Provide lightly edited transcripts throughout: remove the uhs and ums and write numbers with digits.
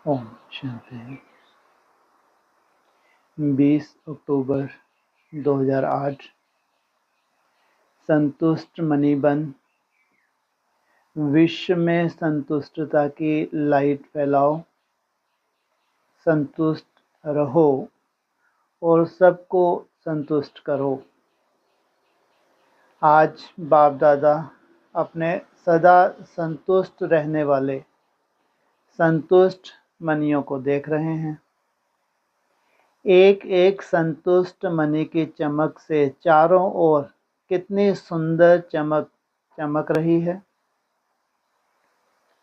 ओम शांति। 20 अक्टूबर 2008। संतुष्ट मणिबन। विश्व में संतुष्टता की लाइट फैलाओ, संतुष्ट रहो और सबको संतुष्ट करो। आज बाप दादा अपने सदा संतुष्ट रहने वाले संतुष्ट मनियों को देख रहे हैं। एक एक संतुष्ट मणि की चमक से चारों ओर कितनी सुंदर चमक चमक रही है।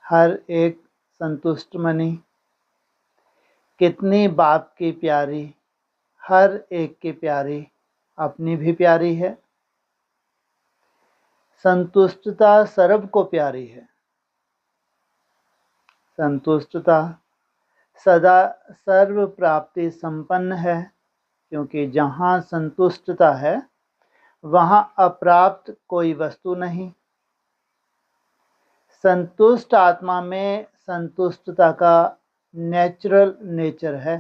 हर एक संतुष्ट मणि कितनी बाप की प्यारी, हर एक की प्यारी, अपनी भी प्यारी है। संतुष्टता सर्व को प्यारी है। संतुष्टता सदा सर्व प्राप्ति संपन्न है, क्योंकि जहाँ संतुष्टता है वहाँ अप्राप्त कोई वस्तु नहीं। संतुष्ट आत्मा में संतुष्टता का नेचुरल नेचर है।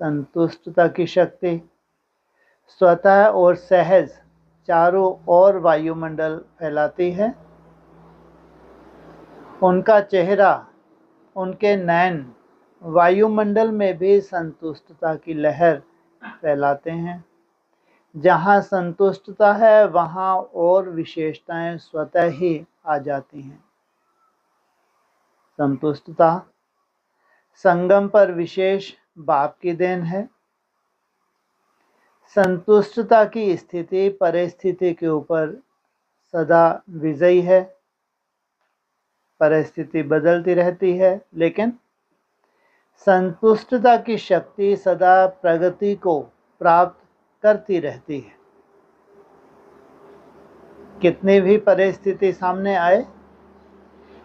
संतुष्टता की शक्ति स्वतः और सहज चारों ओर वायुमंडल फैलाती है। उनका चेहरा, उनके नयन वायुमंडल में भी संतुष्टता की लहर फैलाते हैं। जहाँ संतुष्टता है वहाँ और विशेषताएं स्वतः ही आ जाती हैं। संतुष्टता संगम पर विशेष बाप की देन है। संतुष्टता की स्थिति परिस्थिति के ऊपर सदा विजयी है। परिस्थिति बदलती रहती है, लेकिन संतुष्टता की शक्ति सदा प्रगति को प्राप्त करती रहती है। कितनी भी परिस्थिति सामने आए,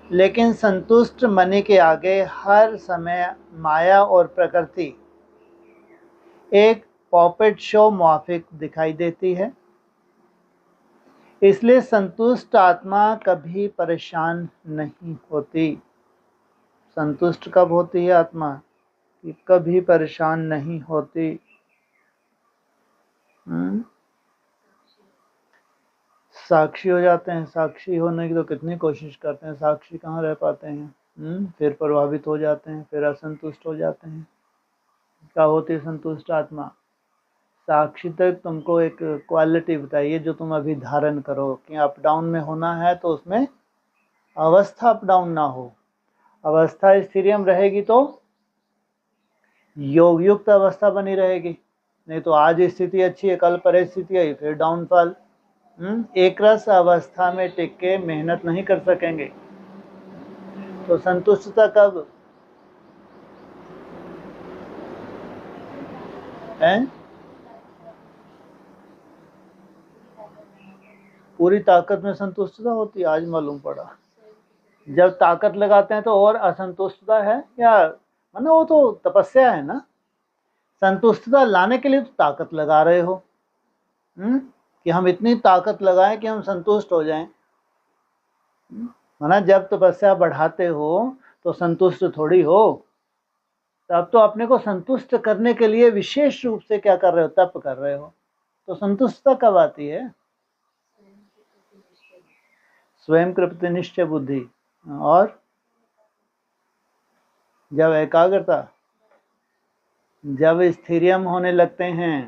लेकिन संतुष्ट मणि के आगे हर समय माया और प्रकृति एक पॉपेट शो माफिक दिखाई देती है। इसलिए संतुष्ट आत्मा कभी परेशान नहीं होती। संतुष्ट कब होती है आत्मा? कि कभी परेशान नहीं होती। साक्षी हो जाते हैं। साक्षी होने की तो कितनी कोशिश करते हैं, साक्षी कहाँ रह पाते हैं। फिर प्रभावित हो जाते हैं, फिर असंतुष्ट हो जाते हैं। क्या होती है संतुष्ट आत्मा? साक्षी तक तुमको एक क्वालिटी बताइए जो तुम अभी धारण करो कि अप डाउन में होना है, तो उसमें अवस्था अप डाउन ना हो। अवस्था स्थिरियम रहेगी तो योग युक्त अवस्था बनी रहेगी। नहीं तो आज स्थिति अच्छी है, कल परिस्थिति आई, फिर डाउनफॉल। एक रस अवस्था में टिक के मेहनत नहीं कर सकेंगे। तो संतुष्टता कब है? पूरी ताकत में संतुष्टता होती है, आज मालूम पड़ा। जब ताकत लगाते हैं तो और असंतुष्टता है या मतलब वो तो तपस्या है ना। संतुष्टता लाने के लिए तो ताकत लगा रहे हो, कि हम इतनी ताकत लगाएं कि हम संतुष्ट हो जाएं। माना जब तपस्या बढ़ाते हो तो संतुष्ट थोड़ी हो। तब तो अपने को संतुष्ट करने के लिए विशेष रूप से क्या कर रहे हो? तप कर रहे हो। तो संतुष्टता कब आती है? स्वयं कृत निश्चय बुद्धि। और जब एकाग्रता, जब स्थिरियम होने लगते हैं।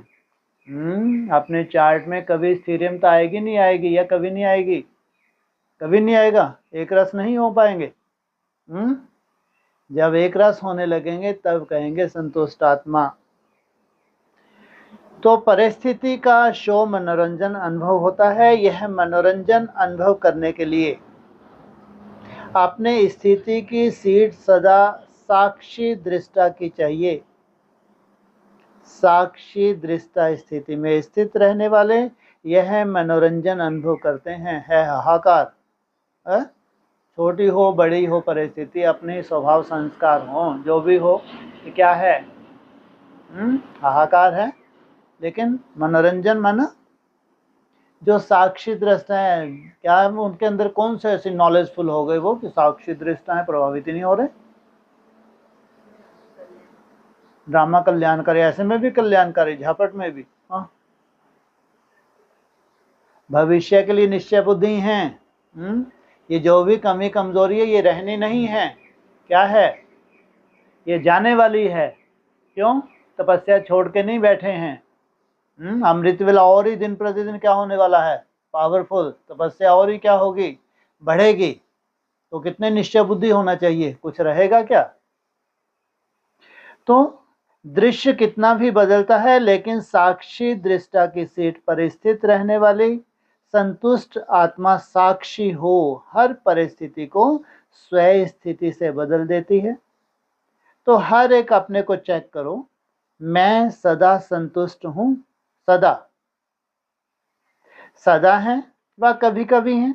अपने चार्ट में कभी स्थिरियमता आएगी नहीं आएगी, या कभी नहीं आएगी? कभी नहीं आएगा। एक रस नहीं हो पाएंगे। जब एक रस होने लगेंगे तब कहेंगे संतुष्ट आत्मा। तो परिस्थिति का शो मनोरंजन अनुभव होता है। यह मनोरंजन अनुभव करने के लिए अपने स्थिति की सीट सदा साक्षी दृष्टा की चाहिए। साक्षी दृष्टा स्थिति में स्थित रहने वाले यह मनोरंजन अनुभव करते हैं। है हाहाकार। छोटी हो बड़ी हो परिस्थिति, अपने स्वभाव संस्कार हो जो भी हो, क्या है? हाहाकार है। लेकिन मनोरंजन माना जो साक्षी दृष्टा है, क्या उनके अंदर कौन से ऐसे नॉलेजफुल हो गए वो कि साक्षी दृष्टा है, प्रभावित ही नहीं हो रहे? ड्रामा कल्याणकारी, ऐसे में भी कल्याणकारी, झापट में भी। हाँ, भविष्य के लिए निश्चय बुद्धि हैं। ये जो भी कमी कमजोरी है ये रहनी नहीं है, क्या है, ये जाने वाली है। क्यों? तपस्या छोड़ के नहीं बैठे हैं। अमृत वेला और ही दिन प्रतिदिन क्या होने वाला है, पावरफुल। तपस्या और ही क्या होगी, बढ़ेगी। तो कितने निश्चय बुद्धि होना चाहिए, कुछ रहेगा क्या? तो दृश्य कितना भी बदलता है लेकिन साक्षी दृष्टा की सीट पर स्थित रहने वाली संतुष्ट आत्मा साक्षी हो हर परिस्थिति को स्वयं स्थिति से बदल देती है। तो हर एक अपने को चेक करो, मैं सदा संतुष्ट हूं, सदा सदा है व कभी कभी है।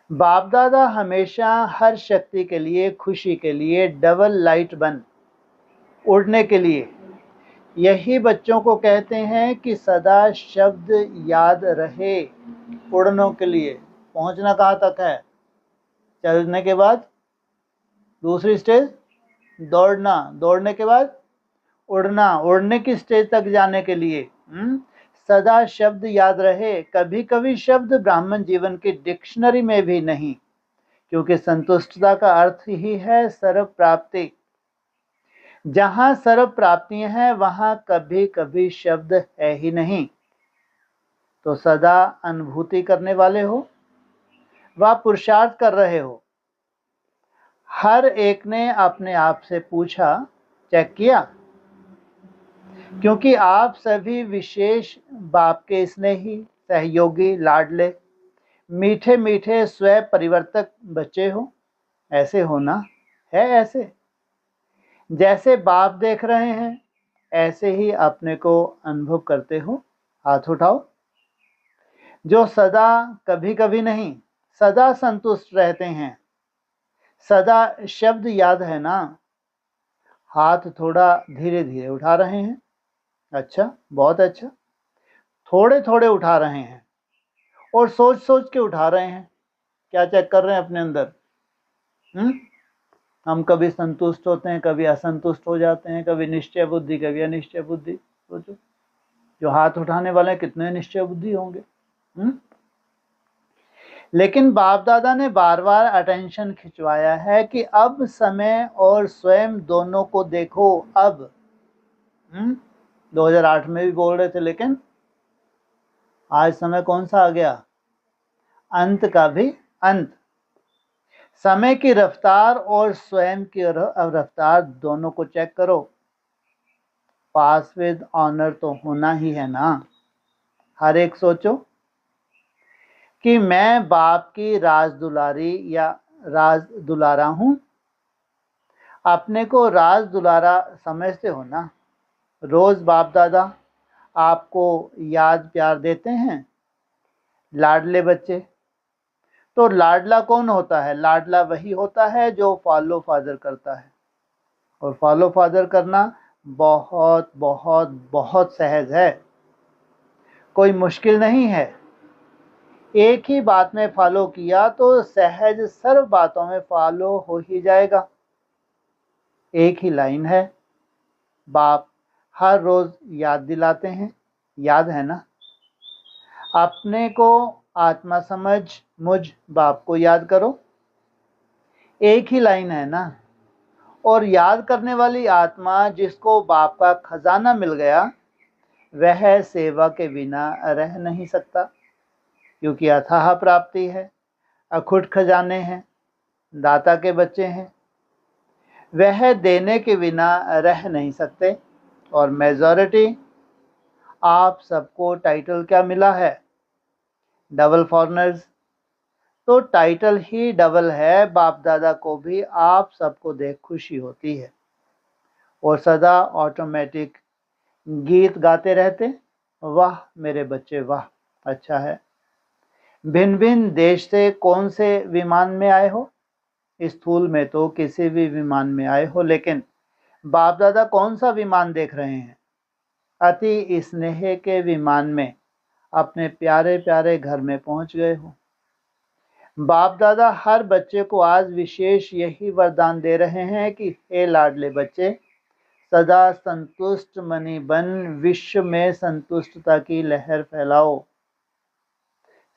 बाप दादा हमेशा हर शक्ति के लिए, खुशी के लिए डबल लाइट बन उड़ने के लिए। यही बच्चों को कहते हैं कि सदा शब्द याद रहे। उड़नों के लिए पहुंचना कहाँ तक है? चलने के बाद दूसरी स्टेज दौड़ना, दौड़ने के बाद उड़ना, उड़ने की स्टेज तक जाने के लिए सदा शब्द याद रहे। कभी कभी शब्द ब्राह्मण जीवन की डिक्शनरी में भी नहीं, क्योंकि संतुष्टता का अर्थ ही है सर्व प्राप्ति। जहां सर्व प्राप्तियां हैं वहां कभी कभी शब्द है ही नहीं। तो सदा अनुभूति करने वाले हो व पुरुषार्थ कर रहे हो। हर एक ने अपने आप से पूछा, चेक किया, क्योंकि आप सभी विशेष बाप के स्नेही, सहयोगी, लाडले, मीठे मीठे स्वयं परिवर्तक बच्चे हो। ऐसे होना है, ऐसे जैसे बाप देख रहे हैं ऐसे ही अपने को अनुभव करते हो। हाथ उठाओ। जो सदा कभी कभी नहीं, सदा संतुष्ट रहते हैं। सदा शब्द याद है ना? हाथ थोड़ा धीरे धीरे उठा रहे हैं। अच्छा, बहुत अच्छा। थोड़े थोड़े उठा रहे हैं और सोच सोच के उठा रहे हैं। क्या चेक कर रहे हैं अपने अंदर? हम कभी संतुष्ट होते हैं, कभी असंतुष्ट हो जाते हैं, कभी निश्चय बुद्धि, कभी अनिश्चय बुद्धि। सोचो, जो हाथ उठाने वाले हैं कितने निश्चय बुद्धि होंगे। लेकिन बाप दादा ने बार बार अटेंशन खिंचवाया है कि अब समय और स्वयं दोनों को देखो। अब 2008 में भी बोल रहे थे, लेकिन आज समय कौन सा आ गया? अंत का भी अंत। समय की रफ्तार और स्वयं की रफ्तार दोनों को चेक करो। पास विद ऑनर तो होना ही है ना। हर एक सोचो कि मैं बाप की राज दुलारी या राज दुलारा हूं। अपने को राज दुलारा समझते हो ना? रोज बाप दादा आपको याद प्यार देते हैं, लाडले बच्चे। तो लाडला कौन होता है? लाडला वही होता है जो फॉलो फादर करता है। और फॉलो फादर करना बहुत बहुत बहुत सहज है, कोई मुश्किल नहीं है। एक ही बात में फॉलो किया तो सहज सर्व बातों में फॉलो हो ही जाएगा। एक ही लाइन है, बाप हर रोज याद दिलाते हैं। याद है ना? अपने को आत्मा समझ मुझ बाप को याद करो। एक ही लाइन है ना। और याद करने वाली आत्मा जिसको बाप का खजाना मिल गया वह सेवा के बिना रह नहीं सकता, क्योंकि अथाह प्राप्ति है, अखुट खजाने हैं, दाता के बच्चे हैं। वह देने के बिना रह नहीं सकते। और मेजॉरिटी आप सबको टाइटल क्या मिला है? Double foreigners. तो टाइटल ही डबल है। बाप दादा को भी आप सबको देख खुशी होती है और सदा ऑटोमेटिक गीत गाते रहते, वाह मेरे बच्चे वाह। अच्छा है। भिन्न भिन्न देश से कौन से विमान में आए हो? स्थूल में तो किसी भी विमान में आए हो, लेकिन बाप दादा कौन सा विमान देख रहे हैं? अति स्नेह के विमान में अपने प्यारे प्यारे घर में पहुंच गए हो। बाप दादा हर बच्चे को आज विशेष यही वरदान दे रहे हैं कि हे लाडले बच्चे, सदा संतुष्ट मनी बन विश्व में संतुष्टता की लहर फैलाओ।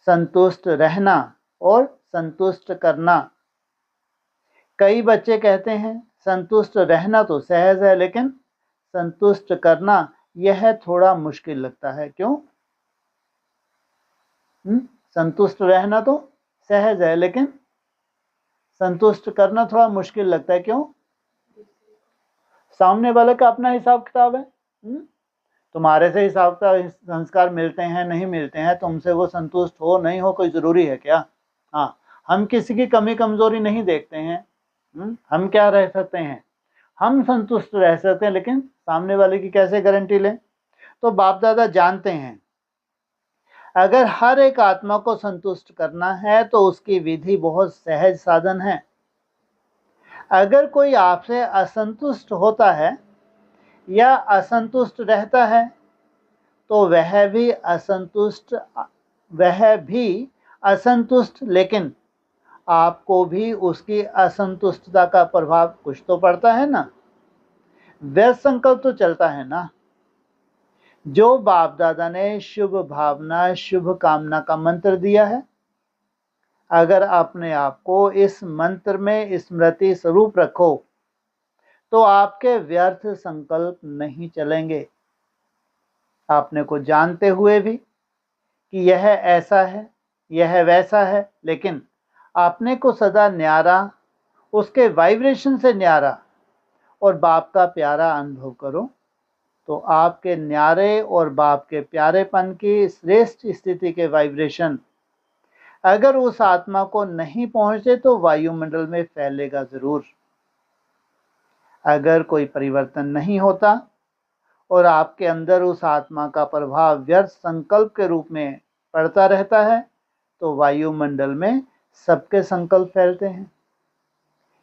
संतुष्ट रहना और संतुष्ट करना। कई बच्चे कहते हैं संतुष्ट रहना तो सहज है, लेकिन संतुष्ट करना यह थोड़ा मुश्किल लगता है। क्यों? संतुष्ट रहना तो सहज है, लेकिन संतुष्ट करना थोड़ा मुश्किल लगता है। क्यों? सामने वाले का अपना हिसाब किताब है। तुम्हारे से हिसाब का संस्कार मिलते हैं नहीं मिलते हैं, तुमसे वो संतुष्ट हो नहीं हो कोई ज़रूरी है क्या? हाँ, हम किसी की कमी कमज़ोरी नहीं देखते हैं। हम क्या रह सकते हैं? हम संतुष्ट रह सकते हैं, लेकिन सामने वाले की कैसे गारंटी लें? तो बाप दादा जानते हैं अगर हर एक आत्मा को संतुष्ट करना है तो उसकी विधि बहुत सहज साधन है। अगर कोई आपसे असंतुष्ट होता है या असंतुष्ट रहता है तो वह भी असंतुष्ट, लेकिन आपको भी उसकी असंतुष्टता का प्रभाव कुछ तो पड़ता है ना। वह संकल्प तो चलता है ना। जो बाप दादा ने शुभ भावना शुभ कामना का मंत्र दिया है, अगर अपने आप को इस मंत्र में स्मृति स्वरूप रखो तो आपके व्यर्थ संकल्प नहीं चलेंगे। आपने को जानते हुए भी कि यह ऐसा है यह वैसा है, लेकिन आपने को सदा न्यारा, उसके वाइब्रेशन से न्यारा और बाप का प्यारा अनुभव करो तो आपके न्यारे और बाप के प्यारेपन की श्रेष्ठ स्थिति के वाइब्रेशन अगर उस आत्मा को नहीं पहुंचे तो वायुमंडल में फैलेगा जरूर। अगर कोई परिवर्तन नहीं होता और आपके अंदर उस आत्मा का प्रभाव व्यर्थ संकल्प के रूप में पड़ता रहता है तो वायुमंडल में सबके संकल्प फैलते हैं।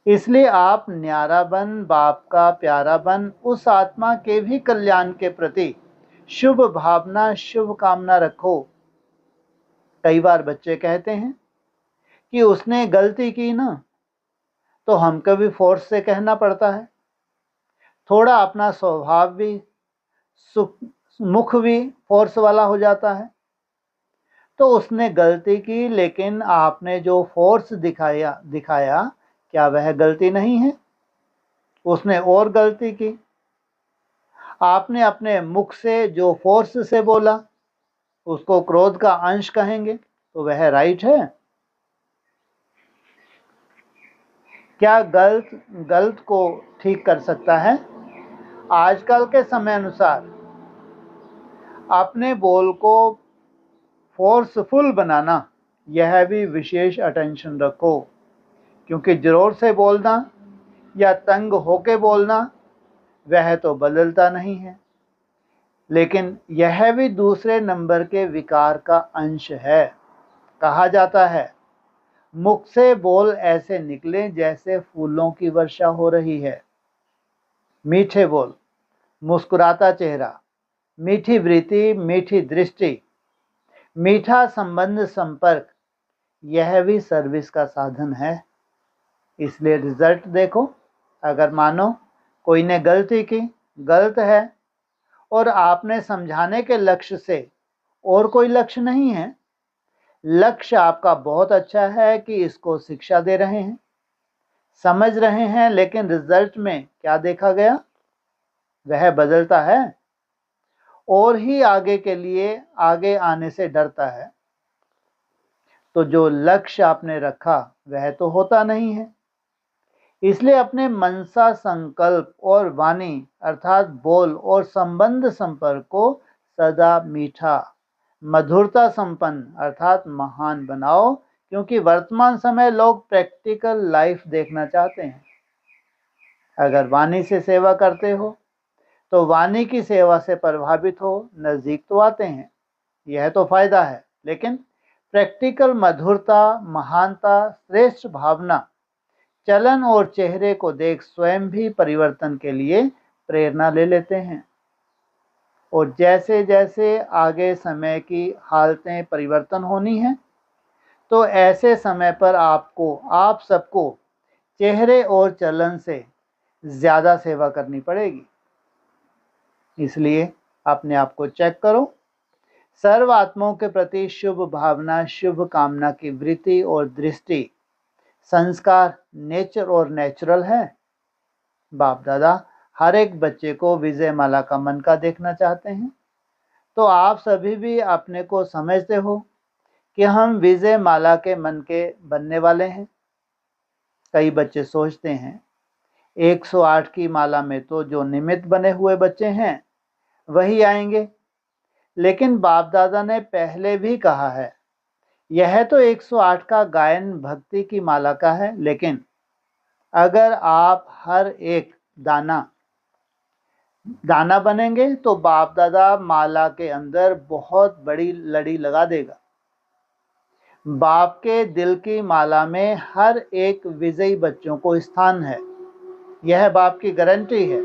इसलिए आप न्यारा बन, बाप का प्यारा बन, उस आत्मा के भी कल्याण के प्रति शुभ भावना शुभ कामना रखो। कई बार बच्चे कहते हैं कि उसने गलती की ना, तो हमको भी फोर्स से कहना पड़ता है। थोड़ा अपना स्वभाव भी मुख भी फोर्स वाला हो जाता है। तो उसने गलती की, लेकिन आपने जो फोर्स दिखाया क्या वह गलती नहीं है? उसने और गलती की। आपने अपने मुख से जो फोर्स से बोला उसको क्रोध का अंश कहेंगे, तो वह राइट है? क्या गलत को ठीक कर सकता है? आजकल के समय अनुसार अपने बोल को फोर्सफुल बनाना, यह भी विशेष अटेंशन रखो, क्योंकि जोर से बोलना या तंग होके बोलना वह तो बदलता नहीं है, लेकिन यह भी दूसरे नंबर के विकार का अंश है। कहा जाता है मुख से बोल ऐसे निकले जैसे फूलों की वर्षा हो रही है। मीठे बोल, मुस्कुराता चेहरा, मीठी वृत्ति, मीठी दृष्टि, मीठा संबंध संपर्क, यह भी सर्विस का साधन है। इसलिए रिजल्ट देखो। अगर मानो कोई ने गलती की, गलत है, और आपने समझाने के लक्ष्य से, और कोई लक्ष्य नहीं है, लक्ष्य आपका बहुत अच्छा है कि इसको शिक्षा दे रहे हैं, समझ रहे हैं, लेकिन रिजल्ट में क्या देखा गया? वह बदलता है और ही आगे के लिए आगे आने से डरता है। तो जो लक्ष्य आपने रखा वह तो होता नहीं है। इसलिए अपने मनसा संकल्प और वाणी अर्थात बोल और संबंध संपर्क को सदा मीठा मधुरता संपन्न अर्थात महान बनाओ, क्योंकि वर्तमान समय लोग प्रैक्टिकल लाइफ देखना चाहते हैं। अगर वाणी से सेवा करते हो तो वाणी की सेवा से प्रभावित हो, नज़दीक तो आते हैं, यह तो फायदा है, लेकिन प्रैक्टिकल मधुरता, महानता, श्रेष्ठ भावना, चलन और चेहरे को देख स्वयं भी परिवर्तन के लिए प्रेरणा ले लेते हैं। और जैसे जैसे आगे समय की हालतें परिवर्तन होनी है तो ऐसे समय पर आप सबको चेहरे और चलन से ज़्यादा सेवा करनी पड़ेगी। इसलिए अपने आप को चेक करो। सर्व आत्माओं के प्रति शुभ भावना, शुभ कामना की वृत्ति और दृष्टि, संस्कार नेचर और नेचुरल है। बाप दादा हर एक बच्चे को विजय माला का मन का देखना चाहते हैं। तो आप सभी भी अपने को समझते हो कि हम विजय माला के मन के बनने वाले हैं। कई बच्चे सोचते हैं 108 की माला में तो जो निमित्त बने हुए बच्चे हैं वही आएंगे, लेकिन बाप दादा ने पहले भी कहा है यह तो 108 का गायन भक्ति की माला का है, लेकिन अगर आप हर एक दाना बनेंगे तो बाप दादा माला के अंदर बहुत बड़ी लड़ी लगा देगा। बाप के दिल की माला में हर एक विजयी बच्चों को स्थान है, यह बाप की गारंटी है।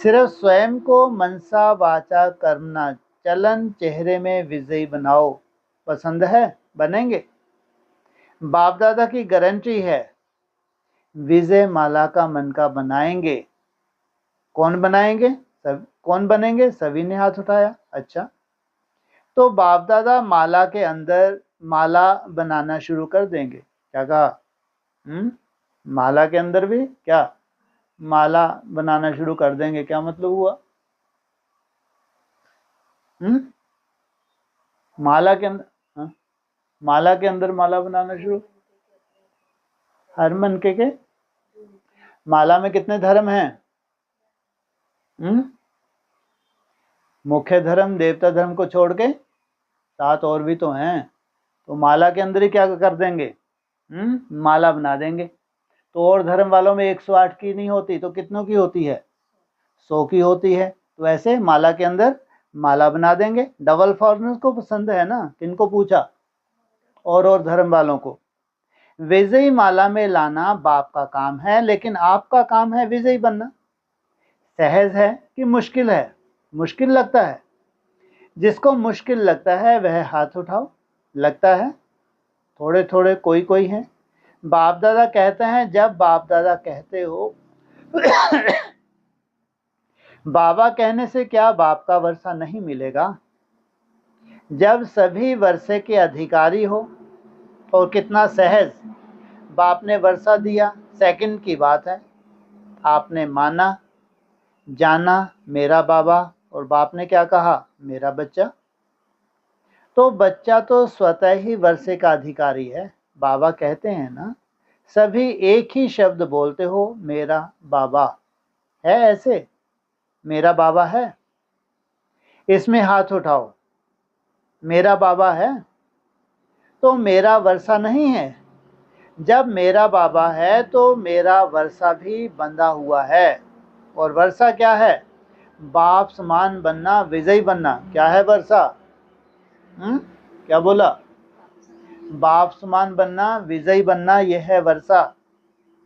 सिर्फ स्वयं को मनसा वाचा कर्मणा चलन चेहरे में विजयी बनाओ। पसंद है? बनेंगे। बाप दादा की गारंटी है विजय माला का मन का बनाएंगे। कौन बनाएंगे? कौन बनेंगे? सभी ने हाथ उठाया। अच्छा, तो बाप दादा माला के अंदर माला बनाना शुरू कर देंगे। क्या कहा? माला के अंदर भी क्या माला बनाना शुरू कर देंगे? क्या मतलब हुआ? माला के अंदर माला के अंदर माला बनाना शुरू। हर मन के माला में कितने धर्म हैं? मुख्य धर्म देवता धर्म को छोड़ के 7 और भी तो हैं। तो माला के अंदर ही क्या कर देंगे? माला बना देंगे। तो और धर्म वालों में 108 की नहीं होती तो कितनों की होती है? 100 की होती है। तो ऐसे माला के अंदर माला बना देंगे। डबल फॉरनर्स को पसंद है ना? किनको पूछा? और धर्म वालों को। विजयी माला में लाना बाप का काम है, लेकिन आपका काम है विजयी बनना। सहज है कि मुश्किल है? मुश्किल लगता है? जिसको मुश्किल लगता है वह हाथ उठाओ। लगता है? थोड़े थोड़े कोई हैं। बाप दादा कहते हैं, जब बाप दादा कहते हो बाबा कहने से क्या बाप का वर्षा नहीं मिलेगा? जब सभी वर्षे के अधिकारी हो और कितना सहज बाप ने वर्षा दिया, सेकंड की बात है। आपने माना, जाना मेरा बाबा, और बाप ने क्या कहा? मेरा बच्चा। तो बच्चा तो स्वतः ही वर्षे का अधिकारी है। बाबा कहते हैं ना, सभी एक ही शब्द बोलते हो, मेरा बाबा है। ऐसे मेरा बाबा है, इसमें हाथ उठाओ। मेरा बाबा है तो मेरा वर्षा नहीं है। जब मेरा बाबा है तो मेरा वर्षा भी बंधा हुआ है। और वर्षा क्या है? बाप समान बनना, विजयी बनना। क्या है वर्षा? क्या बोला? बाप समान बनना, विजयी बनना, यह है वर्षा।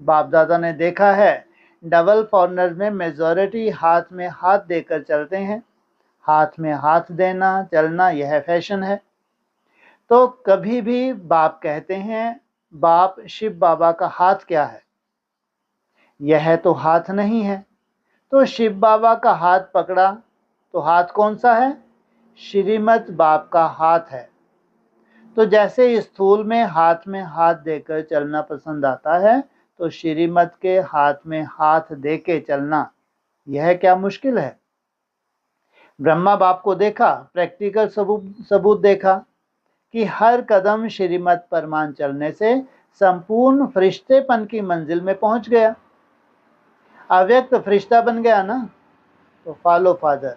बाप दादा ने देखा है डबल फॉरनर में मेजॉरिटी हाथ में हाथ देकर चलते हैं। हाथ में हाथ देना, चलना, यह फैशन है। तो कभी भी बाप कहते हैं, बाप शिव बाबा का हाथ क्या है? यह तो हाथ नहीं है। तो शिव बाबा का हाथ पकड़ा तो हाथ कौन सा है? श्रीमत बाप का हाथ है। तो जैसे स्थूल में हाथ देकर चलना पसंद आता है, तो श्रीमत के हाथ में हाथ देके चलना, यह क्या मुश्किल है? ब्रह्मा बाप को देखा, प्रैक्टिकल सबूत देखा कि हर कदम श्रीमत परमान चलने से संपूर्ण फरिश्तेपन की मंजिल में पहुंच गया। अव्यक्त फरिश्ता बन गया ना। तो फॉलो फादर,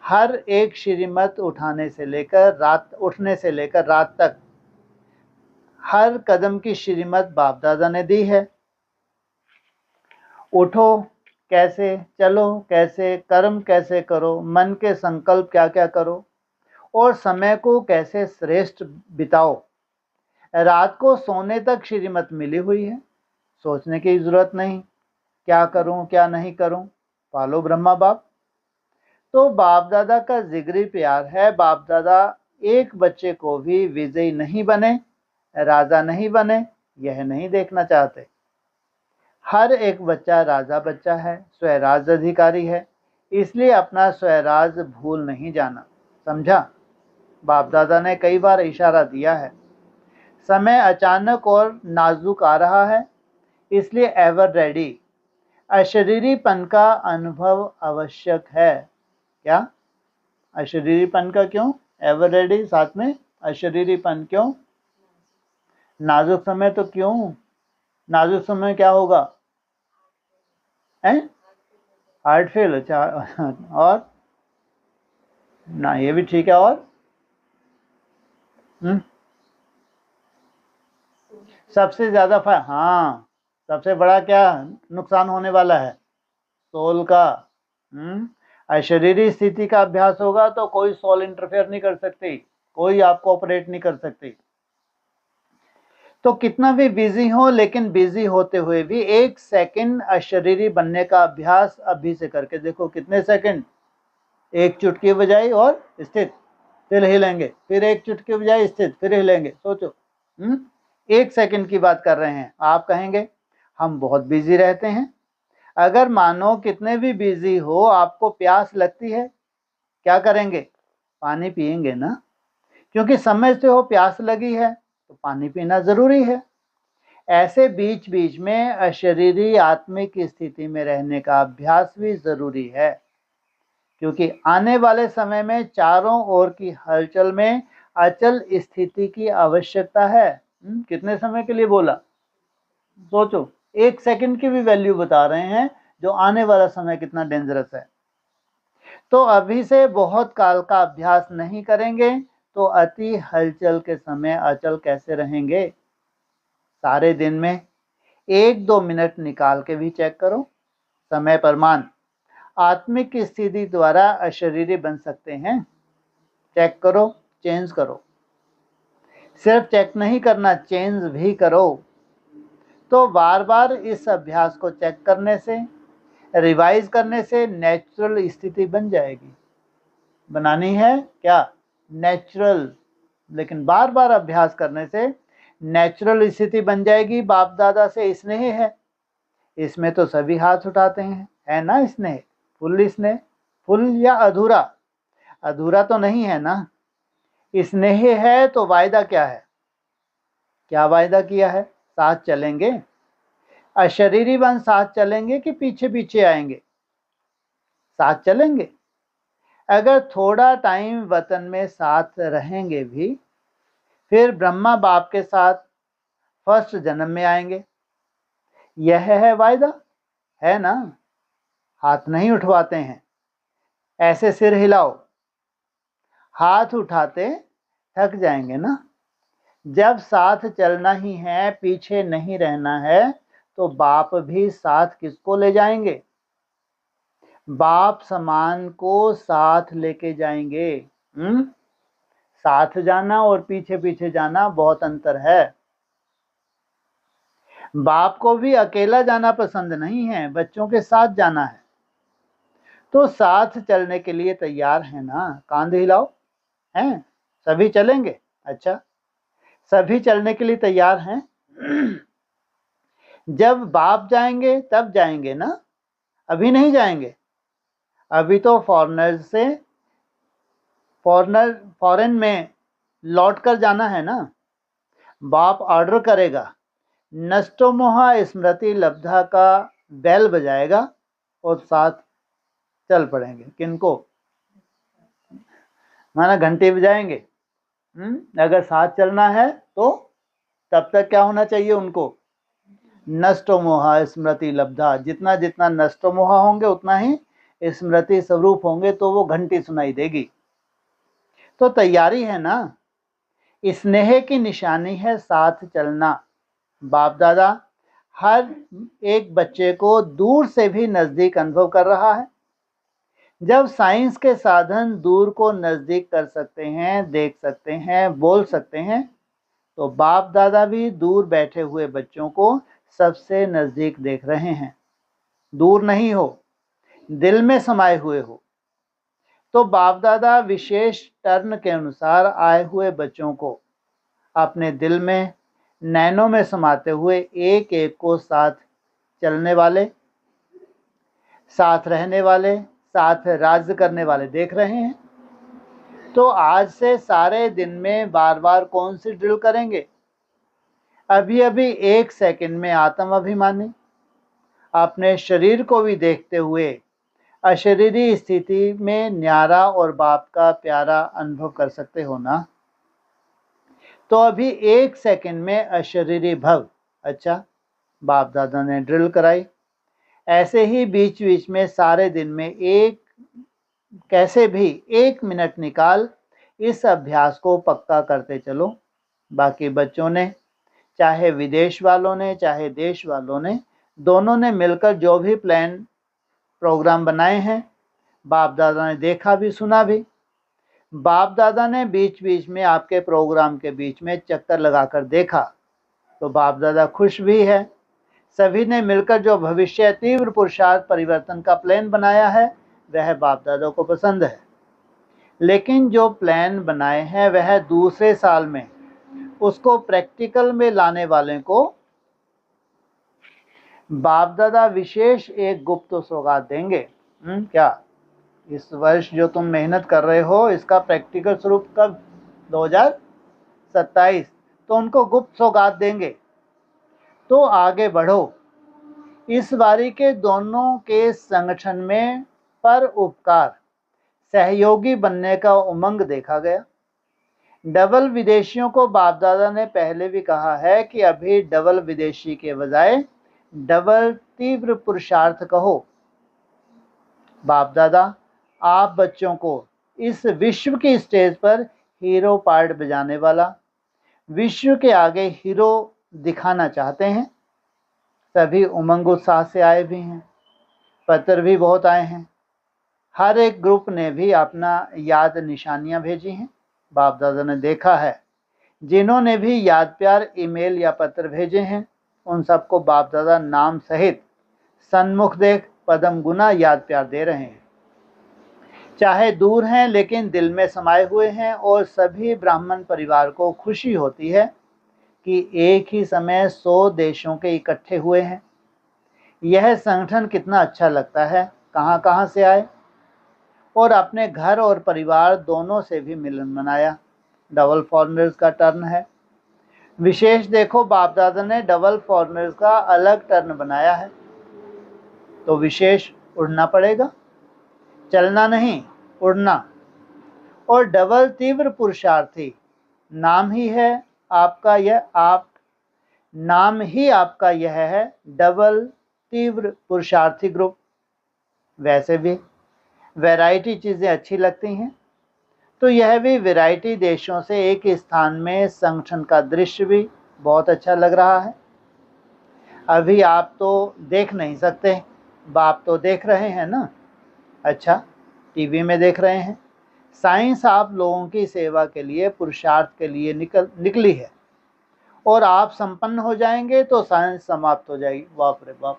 हर एक श्रीमत उठने से लेकर रात तक हर कदम की श्रीमत बाप दादा ने दी है। उठो कैसे, चलो कैसे, कर्म कैसे करो, मन के संकल्प क्या क्या करो, और समय को कैसे श्रेष्ठ बिताओ। रात को सोने तक श्रीमत मिली हुई है, सोचने की जरूरत नहीं क्या करूं क्या नहीं करूं। पालो ब्रह्मा बाप। तो बाप दादा का जिगरी प्यार है। बाप दादा एक बच्चे को भी विजयी नहीं बने, राजा नहीं बने, यह नहीं देखना चाहते। हर एक बच्चा राजा बच्चा है, स्वराज अधिकारी है। इसलिए अपना स्वराज भूल नहीं जाना। समझा? बाप दादा ने कई बार इशारा दिया है। समय अचानक और नाजुक आ रहा है, इसलिए एवर रेडी। अशरीरीपन का अनुभव आवश्यक है। क्या? अशरीरीपन का क्यों? एवर रेडी साथ में अशरीरीपन क्यों? नाजुक समय तो क्यों? नाजुक समय क्या होगा? Heart fail. अच्छा, और ना, ये भी ठीक है। और सबसे ज्यादा हाँ, सबसे बड़ा क्या नुकसान होने वाला है? सोल का। अशरीरी स्थिति का अभ्यास होगा तो कोई सोल इंटरफेयर नहीं कर सकती, कोई आपको ऑपरेट नहीं कर सकती। तो कितना भी बिजी हो, लेकिन बिजी होते हुए भी 1 सेकंड अशरीरी बनने का अभ्यास अभी से करके देखो। कितने सेकंड? एक चुटकी बजाई और स्थित, फिर हिलेंगे, फिर एक चुटकी बजाई स्थित, फिर हिलेंगे। सोचो, 1 सेकंड की बात कर रहे हैं। आप कहेंगे हम बहुत बिजी रहते हैं। अगर मानो कितने भी बिजी हो, आपको प्यास लगती है, क्या करेंगे? पानी पिएंगे ना, क्योंकि समय से हो प्यास लगी है तो पानी पीना जरूरी है। ऐसे बीच बीच में अशरीरी आत्मिक स्थिति में रहने का अभ्यास भी जरूरी है, क्योंकि आने वाले समय में चारों ओर की हलचल में अचल स्थिति की आवश्यकता है। कितने समय के लिए बोला? सोचो, 1 सेकंड की भी वैल्यू बता रहे हैं, जो आने वाला समय कितना डेंजरस है। तो अभी से बहुत काल का अभ्यास नहीं करेंगे तो अति हलचल के समय अचल कैसे रहेंगे? सारे दिन में 1-2 मिनट निकाल के भी चेक करो। समय प्रमाण आत्मिक स्थिति द्वारा अशरीरी बन सकते हैं। चेक करो, चेंज करो। सिर्फ चेक नहीं करना, चेंज भी करो। तो बार बार इस अभ्यास को चेक करने से, रिवाइज करने से नेचुरल स्थिति बन जाएगी। बनानी है क्या? नेचुरल। लेकिन बार बार अभ्यास करने से नेचुरल स्थिति बन जाएगी। बाप दादा से स्नेह है, इसमें तो सभी हाथ उठाते हैं, है ना? स्नेह, फुल स्नेह, फुल या अधूरा? अधूरा तो नहीं है ना। स्नेह है तो वायदा क्या है? क्या वायदा किया है? साथ चलेंगे। अशरीरी बन साथ चलेंगे कि पीछे पीछे आएंगे? साथ चलेंगे। अगर थोड़ा टाइम वतन में साथ रहेंगे भी, फिर ब्रह्मा बाप के साथ फर्स्ट जन्म में आएंगे। यह है वायदा, है ना? हाथ नहीं उठवाते हैं, ऐसे सिर हिलाओ। हाथ उठाते थक जाएंगे ना। जब साथ चलना ही है, पीछे नहीं रहना है, तो बाप भी साथ किसको ले जाएंगे? बाप समान को साथ लेके जाएंगे। साथ जाना और पीछे पीछे जाना बहुत अंतर है। बाप को भी अकेला जाना पसंद नहीं है, बच्चों के साथ जाना है। तो साथ चलने के लिए तैयार है ना? कांध हिलाओ। हैं? सभी चलेंगे? अच्छा, सभी चलने के लिए तैयार हैं। जब बाप जाएंगे तब जाएंगे ना, अभी नहीं जाएंगे। अभी तो फॉरेन में लौट कर जाना है ना। बाप ऑर्डर करेगा, नष्टोमोहा स्मृति लब्धा का बेल बजाएगा और साथ चल पड़ेंगे। किनको? माना घंटे बजाएंगे। अगर साथ चलना है तो तब तक क्या होना चाहिए उनको? नष्टोमोहा स्मृति लब्धा। जितना जितना नष्टोमोहा होंगे उतना ही स्मृति स्वरूप होंगे, तो वो घंटी सुनाई देगी। तो तैयारी है ना। स्नेह की निशानी है साथ चलना। बाप दादा हर एक बच्चे को दूर से भी नजदीक अनुभव कर रहा है। जब साइंस के साधन दूर को नजदीक कर सकते हैं, देख सकते हैं, बोल सकते हैं, तो बाप दादा भी दूर बैठे हुए बच्चों को सबसे नजदीक देख रहे हैं। दूर नहीं हो, दिल में समाये हुए हो। तो बाप दादा विशेष टर्न के अनुसार आए हुए बच्चों को अपने दिल में, नैनों में समाते हुए एक एक को साथ चलने वाले, साथ रहने वाले, साथ राज्य करने वाले देख रहे हैं। तो आज से सारे दिन में बार बार कौन सी ड्रिल करेंगे? अभी अभी 1 सेकंड में आत्म अभिमानी अपने शरीर को भी देखते हुए अशरीरी स्थिति में न्यारा और बाप का प्यारा अनुभव कर सकते हो ना। तो अभी 1 सेकंड में अशरीरी भव। अच्छा, बाप दादा ने ड्रिल कराई। ऐसे ही बीच बीच में सारे दिन में कैसे भी 1 मिनट निकाल इस अभ्यास को पक्का करते चलो। बाकी बच्चों ने, चाहे विदेश वालों ने चाहे देश वालों ने, दोनों ने मिलकर जो भी प्रोग्राम बनाए हैं, बाप दादा ने देखा भी सुना भी। बाप दादा ने बीच बीच में आपके प्रोग्राम के बीच में चक्कर लगाकर देखा, तो बाप दादा खुश भी है। सभी ने मिलकर जो भविष्य तीव्र पुरुषार्थ परिवर्तन का प्लान बनाया है वह बाप दादा को पसंद है। लेकिन जो प्लान बनाए हैं वह दूसरे साल में उसको प्रैक्टिकल में लाने वाले को बाप दादा विशेष एक गुप्त सौगात देंगे। क्या इस वर्ष जो तुम मेहनत कर रहे हो इसका प्रैक्टिकल स्वरूप कब? 2027। तो उनको गुप्त सौगात देंगे। तो आगे बढ़ो। इस बारी के दोनों के संगठन में पर उपकार सहयोगी बनने का उमंग देखा गया। डबल विदेशियों को बाप दादा ने पहले भी कहा है कि अभी डबल विदेशी के बजाय डबल तीव्र पुरुषार्थ कहो। बाप दादा आप बच्चों को इस विश्व की स्टेज पर हीरो पार्ट बजाने वाला, विश्व के आगे हीरो दिखाना चाहते हैं। सभी उमंग उत्साह से आए भी हैं, पत्र भी बहुत आए हैं। हर एक ग्रुप ने भी अपना याद निशानियां भेजी हैं। बाप दादा ने देखा है जिन्होंने भी याद प्यार ईमेल या पत्र भेजे हैं उन सबको बाप दादा नाम सहित सन्मुख देख पदम गुना याद प्यार दे रहे हैं। चाहे दूर हैं लेकिन दिल में समाये हुए हैं। और सभी ब्राह्मण परिवार को खुशी होती है कि एक ही समय 100 देशों के इकट्ठे हुए हैं। यह संगठन कितना अच्छा लगता है। कहाँ कहाँ से आए और अपने घर और परिवार दोनों से भी मिलन मनाया। डबल फॉरेनर्स का टर्न है। विशेष देखो बाप दादा ने डबल फॉरेनर्स का अलग टर्न बनाया है। तो विशेष उड़ना पड़ेगा, चलना नहीं, उड़ना। और डबल तीव्र पुरुषार्थी नाम ही आपका यह है डबल तीव्र पुरुषार्थी ग्रुप। वैसे भी वैरायटी चीज़ें अच्छी लगती हैं, तो यह भी वैरायटी देशों से एक स्थान में संगठन का दृश्य भी बहुत अच्छा लग रहा है। अभी आप तो देख नहीं सकते, बाप तो देख रहे हैं ना। अच्छा, टीवी में देख रहे हैं। साइंस आप लोगों की सेवा के लिए, पुरुषार्थ के लिए निकली है और आप संपन्न हो जाएंगे तो साइंस समाप्त हो जाएगी। बाप रे बाप,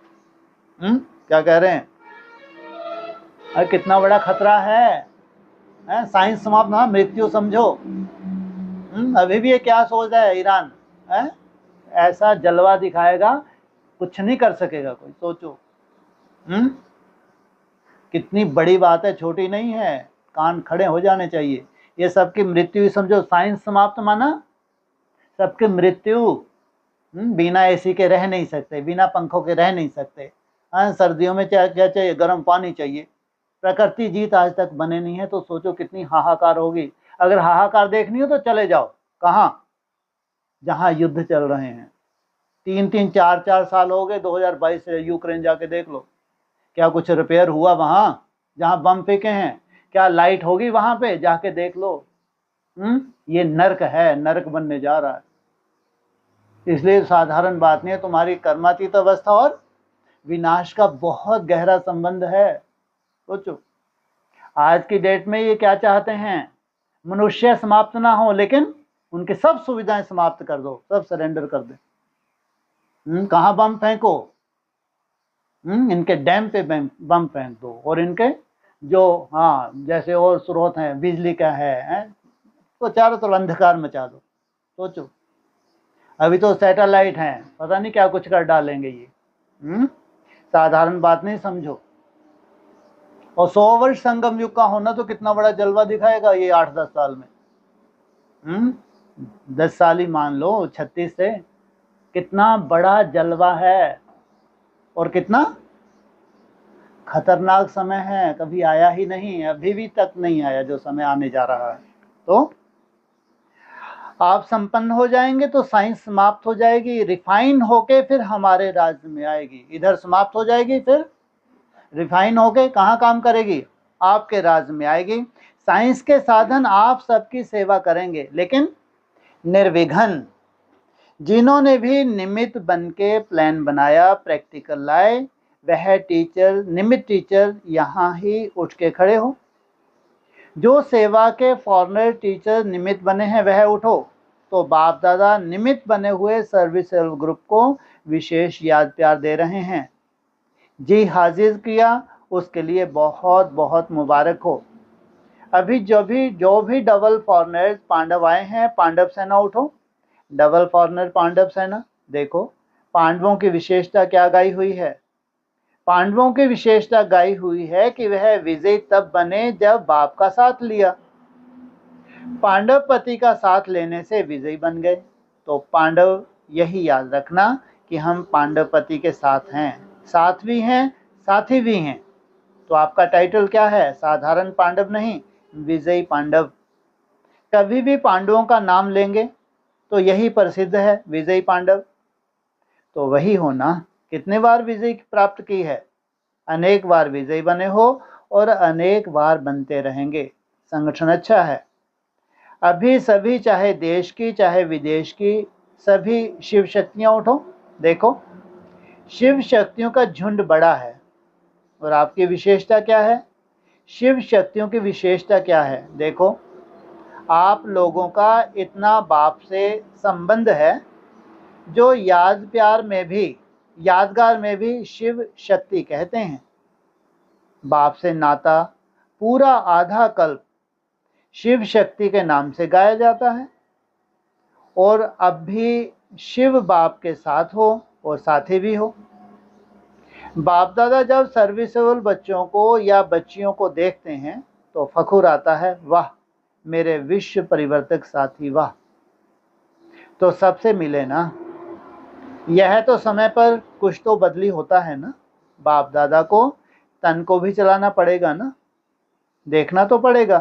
क्या कह रहे हैं? अरे कितना बड़ा खतरा है, साइंस समाप्त ना, मृत्यु समझो। अभी भी ये क्या सोच रहा है ईरान, ऐसा जलवा दिखाएगा कुछ नहीं कर सकेगा कोई। सोचो कितनी बड़ी बात है, छोटी नहीं है। कान खड़े हो जाने चाहिए। ये सबकी मृत्यु ही समझो। साइंस समाप्त माना सबकी मृत्यु। बिना एसी के रह नहीं सकते, बिना पंखों के रह नहीं सकते। सर्दियों में क्या चाहिए? गर्म पानी चाहिए। प्रकृति जीत आज तक बने नहीं है, तो सोचो कितनी हाहाकार होगी। अगर हाहाकार देखनी हो तो चले जाओ कहाँ? जहाँ युद्ध चल रहे हैं। 3-3, 4-4 साल हो गए 2022 से। यूक्रेन जाके देख लो, क्या कुछ रिपेयर हुआ वहाँ जहाँ बम फेंके हैं? क्या लाइट होगी वहाँ पे? जाके देख लो। ये नर्क है, नर्क बनने जा रहा है। इसलिए साधारण बात नहीं है। तुम्हारी कर्मातीत अवस्था और विनाश का बहुत गहरा संबंध है। सोचो आज की डेट में ये क्या चाहते हैं? मनुष्य समाप्त ना हो, लेकिन उनकी सब सुविधाएं समाप्त कर दो, सब सरेंडर कर दे। कहाँ बम फेंको? इनके डैम पे बम फेंक दो। और इनके जो जैसे और स्रोत हैं, बिजली का है तो चारों तरफ अंधकार मचा दो। सोचो अभी तो सैटेलाइट हैं, पता नहीं क्या कुछ कर डालेंगे ये। साधारण बात नहीं समझो। और 100 वर्ष संगम युग का होना तो कितना बड़ा जलवा दिखाएगा ये 8-10 साल में। 10 साल ही मान लो 36 से, कितना बड़ा जलवा है और कितना खतरनाक समय है, कभी आया ही नहीं, अभी भी तक नहीं आया जो समय आने जा रहा है। तो आप संपन्न हो जाएंगे तो साइंस समाप्त हो जाएगी, रिफाइन होके फिर हमारे राज्य में आएगी। इधर समाप्त हो जाएगी, फिर रिफाइन होके कहाँ काम करेगी? आपके राज्य में आएगी। साइंस के साधन आप सबकी सेवा करेंगे, लेकिन निर्विघ्न। जिन्होंने भी निमित्त बन के प्लान बनाया, प्रैक्टिकल लाए, वह टीचर, निमित्त टीचर यहाँ ही उठ के खड़े हो। जो सेवा के फॉरनर टीचर निमित्त बने हैं वह उठो। तो बाप दादा निमित्त बने हुए सर्विस ग्रुप को विशेष याद प्यार दे रहे हैं। जी हाजिर किया, उसके लिए बहुत बहुत मुबारक हो। अभी जो भी डबल फॉरनर्स पांडव आए हैं, पांडव सेना उठो। डबल फॉरनर पांडव सेना, देखो पांडवों की विशेषता क्या गाई हुई है। पांडवों की विशेषता गाई हुई है कि वह विजयी तब बने जब बाप का साथ लिया। पांडव पति का साथ लेने से विजयी बन गए। तो पांडव यही याद रखना कि हम पांडव पति के साथ हैं, साथ भी हैं, साथी भी हैं। तो आपका टाइटल क्या है? साधारण पांडव नहीं, विजयी पांडव। कभी भी पांडवों का नाम लेंगे तो यही प्रसिद्ध है, विजयी पांडव। तो वही होना। कितने बार विजय प्राप्त की है? अनेक बार विजयी बने हो और अनेक बार बनते रहेंगे। संगठन अच्छा है। अभी सभी, चाहे देश की चाहे विदेश की, सभी शिव शक्तियाँ उठो। देखो शिव शक्तियों का झुंड बड़ा है। और आपकी विशेषता क्या है? शिव शक्तियों की विशेषता क्या है? देखो आप लोगों का इतना बाप से संबंध है जो याद प्यार में भी, यादगार में भी शिव शक्ति कहते हैं। बाप से नाता पूरा आधा कल्प शिव शक्ति के नाम से गाया जाता है। और अब भी शिव बाप के साथ हो और साथी भी हो। बाप दादा जब सर्विसेबल बच्चों को या बच्चियों को देखते हैं तो फखुर आता है, वाह मेरे विश्व परिवर्तक साथी, वाह। तो सबसे मिले ना। यह तो समय पर कुछ तो बदली होता है ना। बाप दादा को तन को भी चलाना पड़ेगा ना, देखना तो पड़ेगा।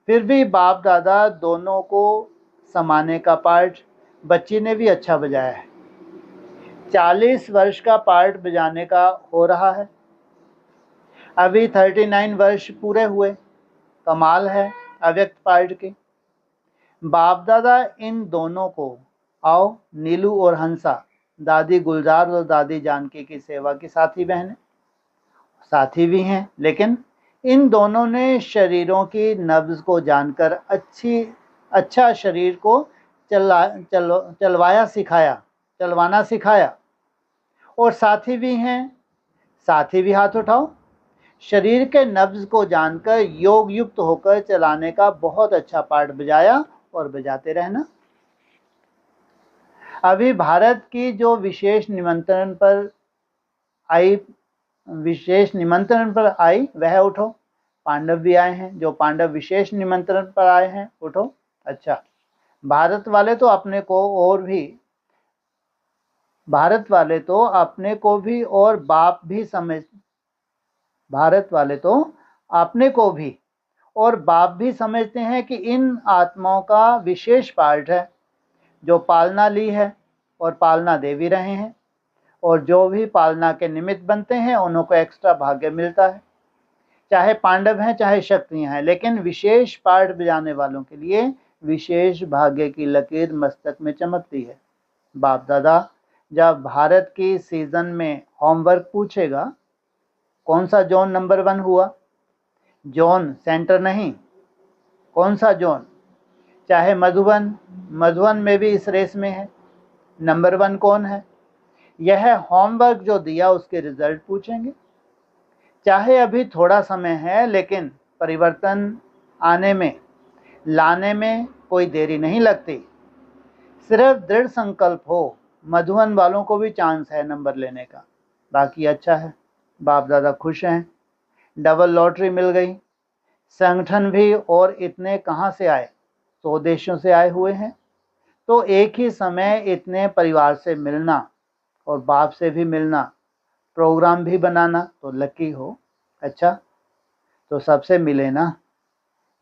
फिर भी बाप दादा दोनों को समाने का पार्ट बच्ची ने भी अच्छा बजाया है। 40 वर्ष का पार्ट बजाने का हो रहा है। अभी 39 वर्ष पूरे हुए। कमाल है अव्यक्त पार्ट की। बाप दादा इन दोनों को, आओ नीलू और हंसा, दादी गुलजार और दादी जानकी की सेवा की साथी बहनें, साथी भी हैं, लेकिन इन दोनों ने शरीरों की नब्ज को जानकर अच्छा शरीर को चलवाना सिखाया। और साथी भी हैं, साथी भी हाथ उठाओ। शरीर के नब्ज को जानकर योग युक्त होकर चलाने का बहुत अच्छा पार्ट बजाया और बजाते रहना। अभी भारत की जो विशेष निमंत्रण पर आई वह उठो। पांडव भी आए हैं, जो पांडव विशेष निमंत्रण पर आए हैं उठो। अच्छा, भारत वाले तो अपने को और बाप भी समझ, भारत वाले तो अपने को भी और बाप भी समझते हैं कि इन आत्माओं का विशेष पार्ट है जो पालना ली है और पालना दे भी रहे हैं। और जो भी पालना के निमित्त बनते हैं उन्हों को एक्स्ट्रा भाग्य मिलता है। चाहे पांडव हैं चाहे शक्तियां हैं, लेकिन विशेष पार्ट बजाने वालों के लिए विशेष भाग्य की लकीर मस्तक में चमकती है। बाप दादा जब भारत की सीजन में होमवर्क पूछेगा, कौन सा जोन नंबर 1 हुआ? जोन सेंटर नहीं, कौन सा जोन? चाहे मधुबन में भी इस रेस में है। नंबर 1 कौन है? यह होमवर्क जो दिया उसके रिजल्ट पूछेंगे। चाहे अभी थोड़ा समय है, लेकिन परिवर्तन लाने में कोई देरी नहीं लगती। सिर्फ दृढ़ संकल्प हो। मधुबन वालों को भी चांस है नंबर लेने का। बाकी अच्छा है, बाप दादा खुश हैं। डबल लॉटरी मिल गई। संगठन भी और इतने कहाँ से आए, 100 देशों से आए हुए हैं। तो एक ही समय इतने परिवार से मिलना और बाप से भी मिलना, प्रोग्राम भी बनाना, तो लकी हो। अच्छा, तो सबसे मिले ना,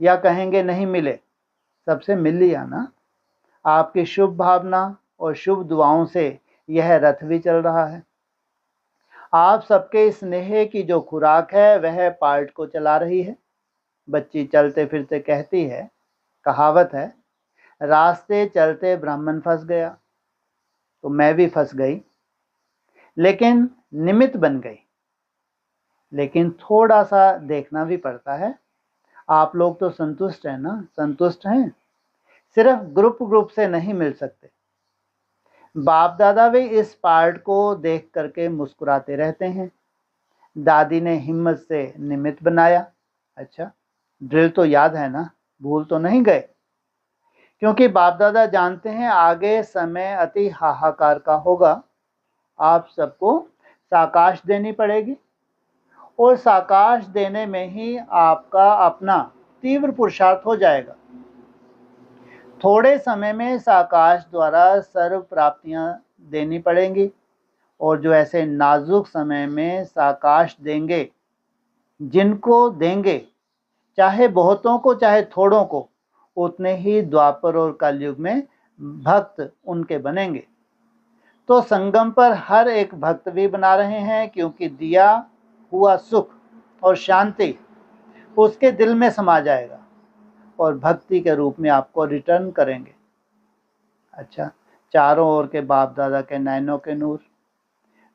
या कहेंगे नहीं मिले? सबसे मिल लिया ना। आपकी शुभ भावना और शुभ दुआओं से यह रथ भी चल रहा है। आप सबके स्नेह की जो खुराक है वह पार्ट को चला रही है। बच्ची चलते फिरते कहती है, कहावत है, रास्ते चलते ब्राह्मण फंस गया। तो मैं भी फंस गई, लेकिन निमित्त बन गई। लेकिन थोड़ा सा देखना भी पड़ता है। आप लोग तो संतुष्ट हैं ना, संतुष्ट हैं। सिर्फ ग्रुप से नहीं मिल सकते। बाप दादा भी इस पार्ट को देख करके मुस्कुराते रहते हैं। दादी ने हिम्मत से निमित्त बनाया। अच्छा, ड्रिल तो याद है ना, भूल तो नहीं गए? क्योंकि बाप दादा जानते हैं आगे समय अति हाहाकार का होगा। आप सबको साकाश देनी पड़ेगी, और साकाश देने में ही आपका अपना तीव्र पुरुषार्थ हो जाएगा। थोड़े समय में साकाश द्वारा सर्व प्राप्तियां देनी पड़ेंगी, और जो ऐसे नाजुक समय में साकाश देंगे, जिनको देंगे, चाहे बहुतों को चाहे थोड़ों को, उतने ही द्वापर और कलयुग में भक्त उनके बनेंगे। तो संगम पर हर एक भक्त भी बना रहे हैं, क्योंकि दिया हुआ सुख और शांति उसके दिल में समा जाएगा और भक्ति के रूप में आपको रिटर्न करेंगे। अच्छा, चारों ओर के बाप दादा के नैनों के नूर,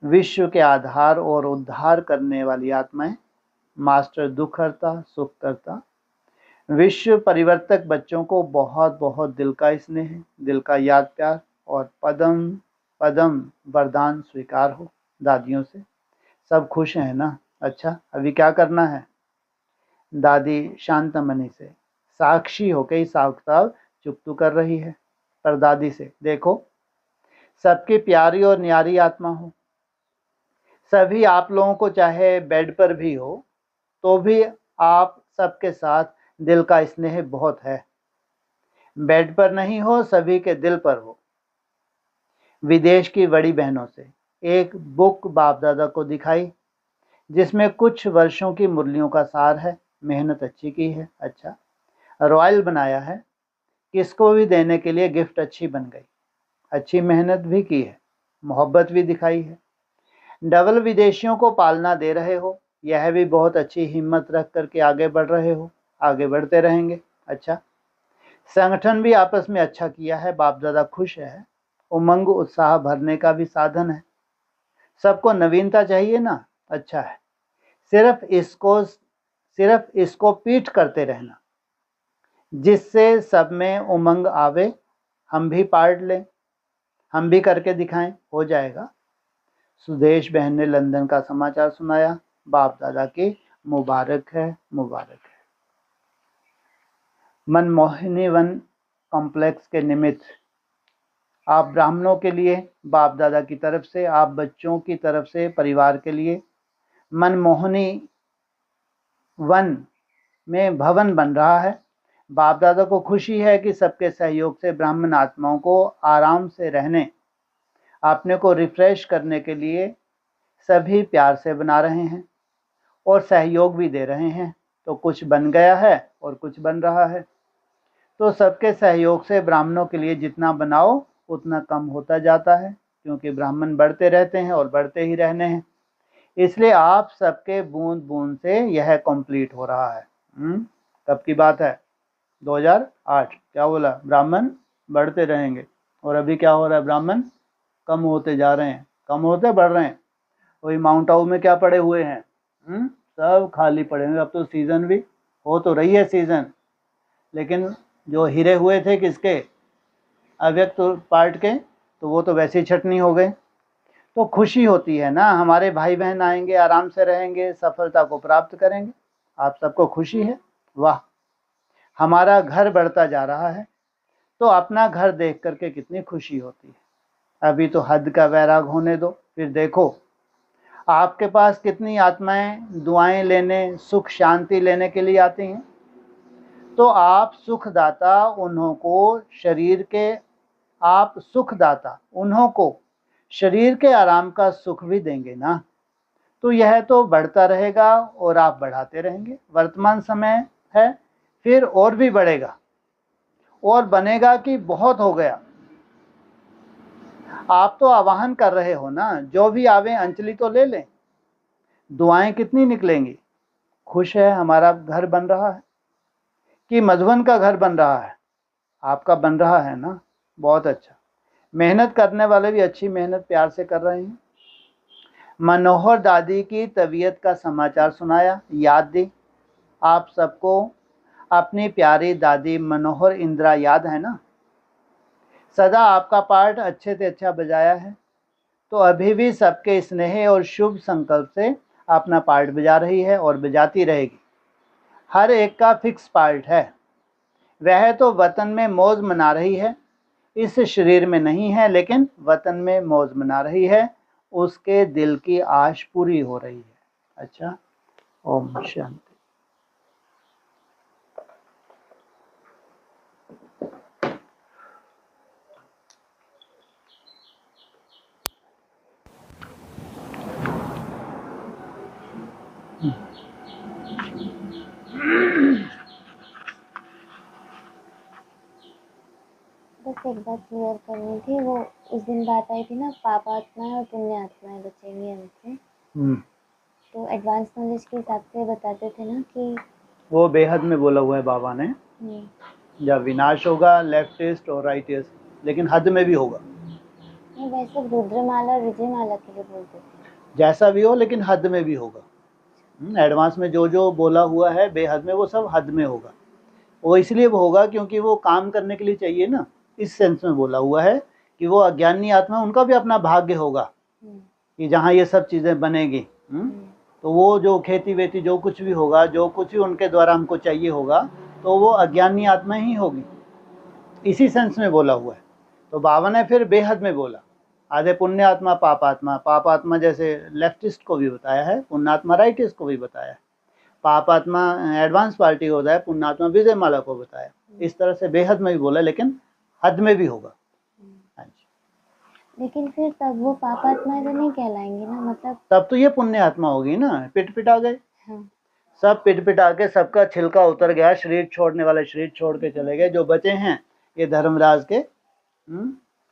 विश्व के आधार और उद्धार करने वाली आत्माएं, मास्टर दुख करता सुख करता, विश्व परिवर्तक बच्चों को बहुत बहुत दिल का स्नेह, दिल का याद प्यार और पदम पदम वरदान स्वीकार हो दादियों से। सब खुश हैं ना? अच्छा, अभी क्या करना है? दादी शांतमनी से साक्षी होकर हिसाब किताब चुकतू कर रही है। पर दादी से, देखो, सबकी प्यारी और न्यारी आत्मा हो। सभी आप लोगों को चाहे बेड पर भी हो तो भी आप सबके साथ दिल का स्नेह बहुत है। बेड पर नहीं हो, सभी के दिल पर हो। विदेश की बड़ी बहनों से एक बुक बाप दादा को दिखाई, जिसमें कुछ वर्षों की मुरलियों का सार है। मेहनत अच्छी की है। अच्छा, रॉयल बनाया है। किसको भी देने के लिए गिफ्ट अच्छी बन गई। अच्छी मेहनत भी की है, मोहब्बत भी दिखाई है। डबल विदेशियों को पालना दे रहे हो, यह भी बहुत अच्छी हिम्मत रख करके आगे बढ़ रहे हो। आगे बढ़ते रहेंगे। अच्छा, संगठन भी आपस में अच्छा किया है। बाप दादा खुश है। उमंग उत्साह भरने का भी साधन है। सबको नवीनता चाहिए ना? अच्छा है। सिर्फ इसको पीठ करते रहना, जिससे सब में उमंग आवे। हम भी पार्ट लें, हम भी करके दिखाएं, हो जाएगा। सुदेश बहन ने लंदन का समाचार सुनाया। बाप दादा की मुबारक है, मुबारक है। मनमोहिनी वन कॉम्प्लेक्स के निमित्त आप ब्राह्मणों के लिए बाप दादा की तरफ से, आप बच्चों की तरफ से परिवार के लिए मनमोहनी वन में भवन बन रहा है। बाप दादा को खुशी है कि सबके सहयोग से ब्राह्मण आत्माओं को आराम से रहने, अपने को रिफ्रेश करने के लिए सभी प्यार से बना रहे हैं और सहयोग भी दे रहे हैं। तो कुछ बन गया है और कुछ बन रहा है। तो सबके सहयोग से ब्राह्मणों के लिए जितना बनाओ उतना कम होता जाता है, क्योंकि ब्राह्मण बढ़ते रहते हैं और बढ़ते ही रहने हैं। इसलिए आप सबके बूंद बूंद से यह कंप्लीट हो रहा है। कब की बात है? 2008। क्या बोला? ब्राह्मण बढ़ते रहेंगे। और अभी क्या हो रहा है? ब्राह्मण कम होते जा रहे हैं। कम होते बढ़ रहे हैं। वही माउंट आबू में क्या पड़े हुए हैं? सब खाली पड़े हैं। अब तो सीजन भी हो तो रही है सीजन, लेकिन जो हिरे हुए थे किसके? अव्यक्त पार्ट के, तो वो तो वैसे ही छटनी हो गए। तो खुशी होती है ना, हमारे भाई बहन आएंगे, आराम से रहेंगे, सफलता को प्राप्त करेंगे। आप सबको खुशी है? वाह, हमारा घर बढ़ता जा रहा है। तो अपना घर देख करके कितनी खुशी होती है। अभी तो हद का वैराग होने दो, फिर देखो आपके पास कितनी आत्माएं दुआएं लेने, सुख शांति लेने के लिए आती हैं? तो आप सुखदाता उन्हों को शरीर के, आप सुखदाता उन्हों को शरीर के आराम का सुख भी देंगे ना। तो यह तो बढ़ता रहेगा और आप बढ़ाते रहेंगे। वर्तमान समय है, फिर और भी बढ़ेगा और बनेगा कि बहुत हो गया। आप तो आवाहन कर रहे हो ना, जो भी आवे अंजलि तो ले लें। दुआएं कितनी निकलेंगी। खुश है, हमारा घर बन रहा है कि मधुबन का घर बन रहा है? आपका बन रहा है ना, बहुत अच्छा। मेहनत करने वाले भी अच्छी मेहनत प्यार से कर रहे हैं। मनोहर दादी की तबीयत का समाचार सुनाया, याद दी आप सबको। अपनी प्यारी दादी मनोहर इंदिरा याद है ना? सदा आपका पार्ट अच्छे से अच्छा बजाया है, तो अभी भी सबके स्नेह और शुभ संकल्प से अपना पार्ट बजा रही है और बजाती रहेगी। हर एक का फिक्स पार्ट है। वह तो वतन में मौज मना रही है, इस शरीर में नहीं है, लेकिन वतन में मौज मना रही है। उसके दिल की आश पूरी हो रही है। अच्छा, ओम शांति। बस एक बात क्लियर करनी थी। वो उस दिन बात आई थी ना, पाप आत्माएं और पुण्य आत्माएं बचेंगी हमसे। तो एडवांस नॉलेज के हिसाब से बताते थे ना कि वो बेहद में बोला हुआ है बाबा ने, जब विनाश होगा लेफ्टिस्ट और राइटिस्ट, लेकिन हद में भी होगा। नहीं, वैसे रुद्रमाला और विजयमाला के लिए बोलते थे। जैसा भी हो, लेकिन हद में भी होगा। एडवांस में जो जो बोला हुआ है बेहद में, वो सब हद में होगा। वो इसलिए वो होगा क्योंकि वो काम करने के लिए चाहिए ना। इस सेंस में बोला हुआ है कि वो अज्ञानी आत्मा, उनका भी अपना भाग्य होगा कि जहाँ ये सब चीज़ें बनेगी। तो वो जो खेती वेती जो कुछ भी होगा, जो कुछ भी उनके द्वारा हमको चाहिए होगा, तो वो अज्ञानी आत्मा ही होगी। इसी सेंस में बोला हुआ है। तो बाबा ने फिर बेहद में बोला, आधे पुण्य आत्मा पाप आत्मा। पाप आत्मा जैसे लेफ्टिस्ट को भी बताया है, पुण्यात्मा राइटिस्ट को भी बताया है। पाप आत्मा एडवांस पार्टी होता है, पुण्यात्मा विजय माला को बताया। इस तरह से बेहद में भी बोला, लेकिन हद में भी होगा। लेकिन फिर तब वो पाप आत्माएं तो नहीं कहलाएंगी ना, मतलब तब तो ये पुण्य आत्मा होगी ना। पिट पिटा गए। सब पिट पिटा के सबका छिलका उतर गया, शरीर छोड़ने वाले शरीर छोड़ के चले गए। जो बचे हैं ये धर्मराज के,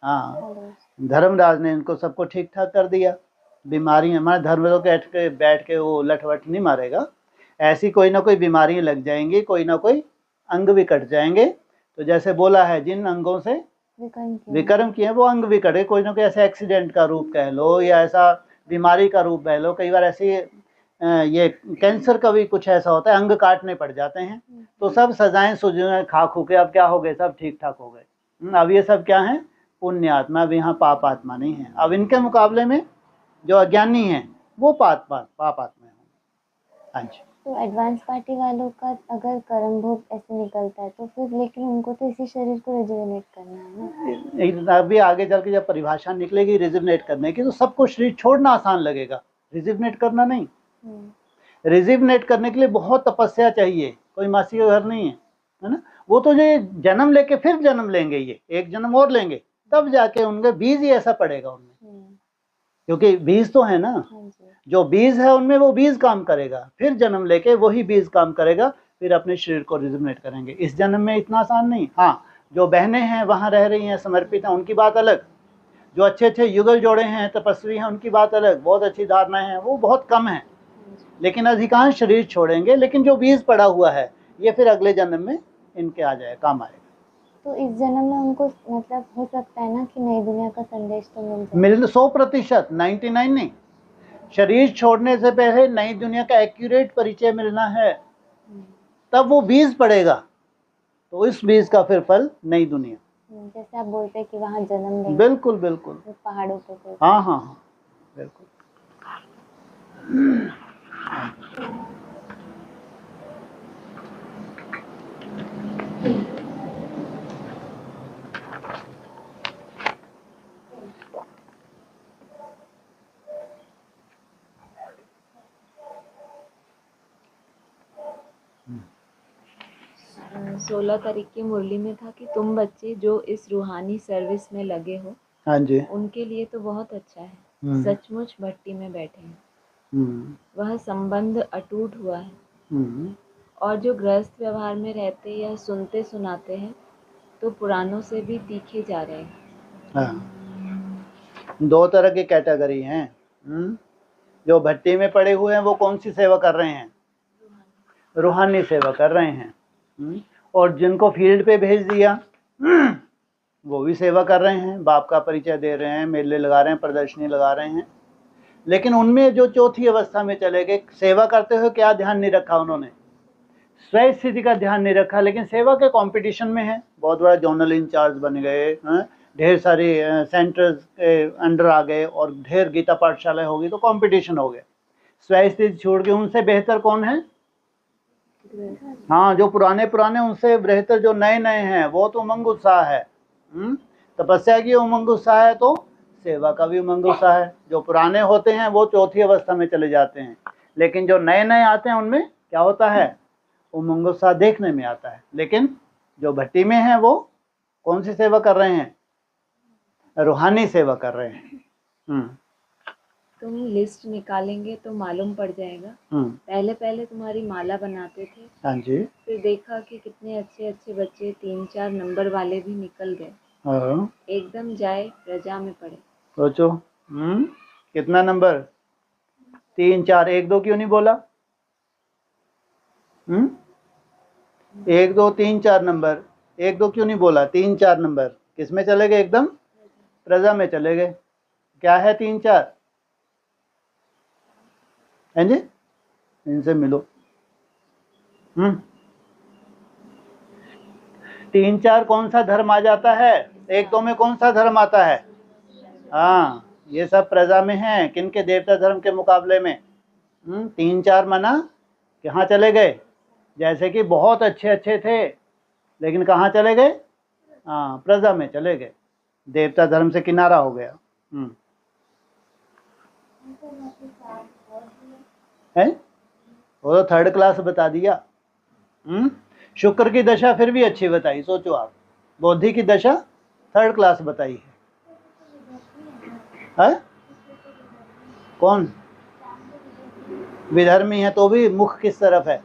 हाँ, धर्मराज ने इनको सबको ठीक ठाक कर दिया। बीमारियां, हमारे धर्मराज के बैठ के वो लठवट नहीं मारेगा। ऐसी कोई ना कोई बीमारियां लग जाएंगी, कोई ना कोई अंग भी कट जाएंगे। तो जैसे बोला है, जिन अंगों से विकर्म किए वो अंग भी कटे। कोई ना कोई ऐसा एक्सीडेंट का रूप कह लो, या ऐसा बीमारी का रूप कह लो। कई बार ऐसी ये कैंसर का भी कुछ ऐसा होता है, अंग काटने पड़ जाते हैं। तो सब सजाएं सुजाएं खा खू के अब क्या हो गए, सब ठीक ठाक हो गए। अब ये सब क्या है, पुण्य आत्मा। अब यहाँ पाप आत्मा नहीं है। अब इनके मुकाबले में जो अज्ञानी हैं वो पाप आत्मा है। हाँ जी। तो एडवांस पार्टी वालों का अगर कर्म भोग ऐसे निकलता है तो फिर, लेकिन उनको तो इसी शरीर को रिजुवेनेट करना है ना। अभी आगे चल के जब परिभाषा निकलेगी रिजुवेनेट करने की, तो सबको शरीर छोड़ना आसान लगेगा, रिजुवेनेट करना नहीं। रिजुवेनेट करने के लिए बहुत तपस्या चाहिए, कोई मासी का घर नहीं है ना। वो तो ये जन्म लेके फिर जन्म लेंगे, ये एक जन्म और लेंगे, तब जाके उनके बीज ही ऐसा पड़ेगा उनमें। क्योंकि बीज तो है ना, जो बीज है उनमें वो बीज काम करेगा, फिर जन्म लेके वही बीज काम करेगा, फिर अपने शरीर को रिजुवेनेट करेंगे। इस जन्म में इतना आसान नहीं। हाँ, जो बहनें हैं वहाँ रह रही हैं, समर्पित हैं, उनकी बात अलग। जो अच्छे अच्छे युगल जोड़े हैं, तपस्वी हैं, उनकी बात अलग। बहुत अच्छी धारणाएं हैं, वो बहुत कम है। लेकिन अधिकांश शरीर छोड़ेंगे, लेकिन जो बीज पड़ा हुआ है ये फिर अगले जन्म में इनके आ जाए, काम आएगा। तो इस जन्म में उनको मतलब हो सकता है ना कि नई दुनिया का संदेश तो मिल 100%, 99 नहीं। शरीर छोड़ने से पहले नई दुनिया का एक्यूरेट परिचय मिलना है, तब वो बीज पड़ेगा। तो इस बीज का फिर फल नई दुनिया। जैसे आप बोलते हैं कि वहाँ जन्म लेंगे। बिल्कुल बिल्कुल, पहाड़ों पे। हाँ हाँ हाँ, बिल्कुल। 16 तारीख की मुरली में था कि तुम बच्चे जो इस रूहानी सर्विस में लगे हो, हाँ जी, उनके लिए तो बहुत अच्छा है। हम्म, सचमुच भट्टी में बैठे हैं, वह संबंध अटूट हुआ है। और जो गृहस्थ व्यवहार में रहते या सुनते सुनाते हैं, तो पुरानों से भी तीखे जा रहे हैं। हाँ, 2 तरह की कैटेगरी हैं। जो भट्टी में पड़े हुए हैं वो कौन सी सेवा कर रहे हैं? रूहानी सेवा कर रहे हैं। और जिनको फील्ड पे भेज दिया वो भी सेवा कर रहे हैं, बाप का परिचय दे रहे हैं, मेले लगा रहे हैं, प्रदर्शनी लगा रहे हैं। लेकिन उनमें जो चौथी अवस्था में चले गए, सेवा करते हुए क्या ध्यान नहीं रखा उन्होंने? स्वयं स्थिति का ध्यान नहीं रखा, लेकिन सेवा के कंपटीशन में है, बहुत बड़ा जोनल इंचार्ज बन गए, ढेर सारी सेंटर्स के अंडर आ गए और ढेर गीता पाठशाला होगी, तो कंपटीशन हो गया। स्वयं स्थिति छोड़ के उनसे बेहतर कौन है? हाँ, जो पुराने उनसे बेहतर जो नए हैं, वो तो उमंग उत्साह है। तपस्या की उमंग उत्साह है, तो सेवा का भी उमंग उत्साह है। जो पुराने होते हैं वो चौथी अवस्था में चले जाते हैं, लेकिन जो नए आते हैं उनमें क्या होता है? उमंग उत्साह देखने में आता है। लेकिन जो भट्टी में है वो कौन सी सेवा कर रहे हैं? रूहानी सेवा कर रहे हैं। तुम लिस्ट निकालेंगे तो मालूम पड़ जाएगा। पहले तुम्हारी माला बनाते थे, हाँ जी, फिर देखा कि कितने अच्छे बच्चे 3-4 नंबर वाले भी निकल गए। एकदम जाए प्रजा में पड़े। सोचो, कितना नंबर? 3-4, 1-2 क्यों नहीं बोला? 1-2 3-4 नंबर, 1-2 क्यों नहीं बोला? 3-4 नंबर किस में चले गए? एकदम प्रजा में चले गए। क्या है 3-4? हैं जी, इनसे मिलो। 3-4 कौन सा धर्म आ जाता है? 1-2 में कौन सा धर्म आता है? हाँ, ये सब प्रजा में है। किनके? देवता धर्म के मुकाबले में। 3-4 माना कहाँ चले गए? जैसे कि बहुत अच्छे थे, लेकिन कहाँ चले गए? हाँ, प्रजा में चले गए, देवता धर्म से किनारा हो गया। है वो तो 3rd क्लास बता दिया। शुक्र की दशा फिर भी अच्छी बताई। सोचो आप, बुद्धि की दशा 3rd क्लास बताई है? कौन विधर्मी है तो भी मुख किस तरफ है?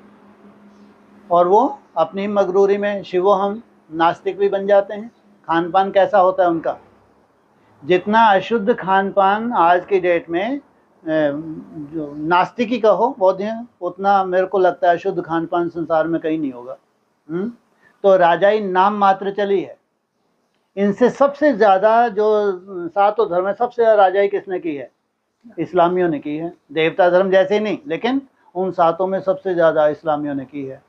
और वो अपनी मगरूरी में शिवो हम नास्तिक भी बन जाते हैं। खान पान कैसा होता है उनका? जितना अशुद्ध खान पान आज की डेट में जो नास्तिक ही कहो बौद्ध हैं, उतना मेरे को लगता है अशुद्ध खान पान संसार में कहीं नहीं होगा। तो राजाई नाम मात्र चली है। इनसे सबसे ज़्यादा जो 7 धर्म है, सबसे ज़्यादा राजाई किसने की है? इस्लामियों ने की है। देवता धर्म जैसे नहीं, लेकिन उन 7 में सबसे ज़्यादा इस्लामियों ने की है।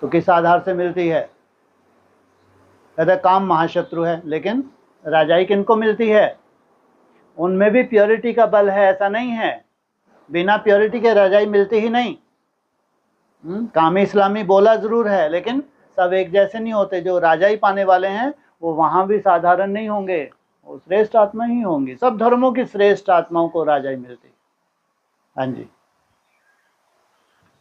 तो किस आधार से मिलती है? कहते काम महाशत्रु है, लेकिन राजाई किनको मिलती है? उनमें भी प्योरिटी का बल है, ऐसा नहीं है। बिना प्योरिटी के राजाई मिलती ही नहीं। कामी इस्लामी बोला जरूर है, लेकिन सब एक जैसे नहीं होते। जो राजाई पाने वाले हैं वो वहां भी साधारण नहीं होंगे, वो श्रेष्ठ आत्मा ही होंगी। सब धर्मों की श्रेष्ठ आत्माओं को राजाई मिलती। हाँ जी,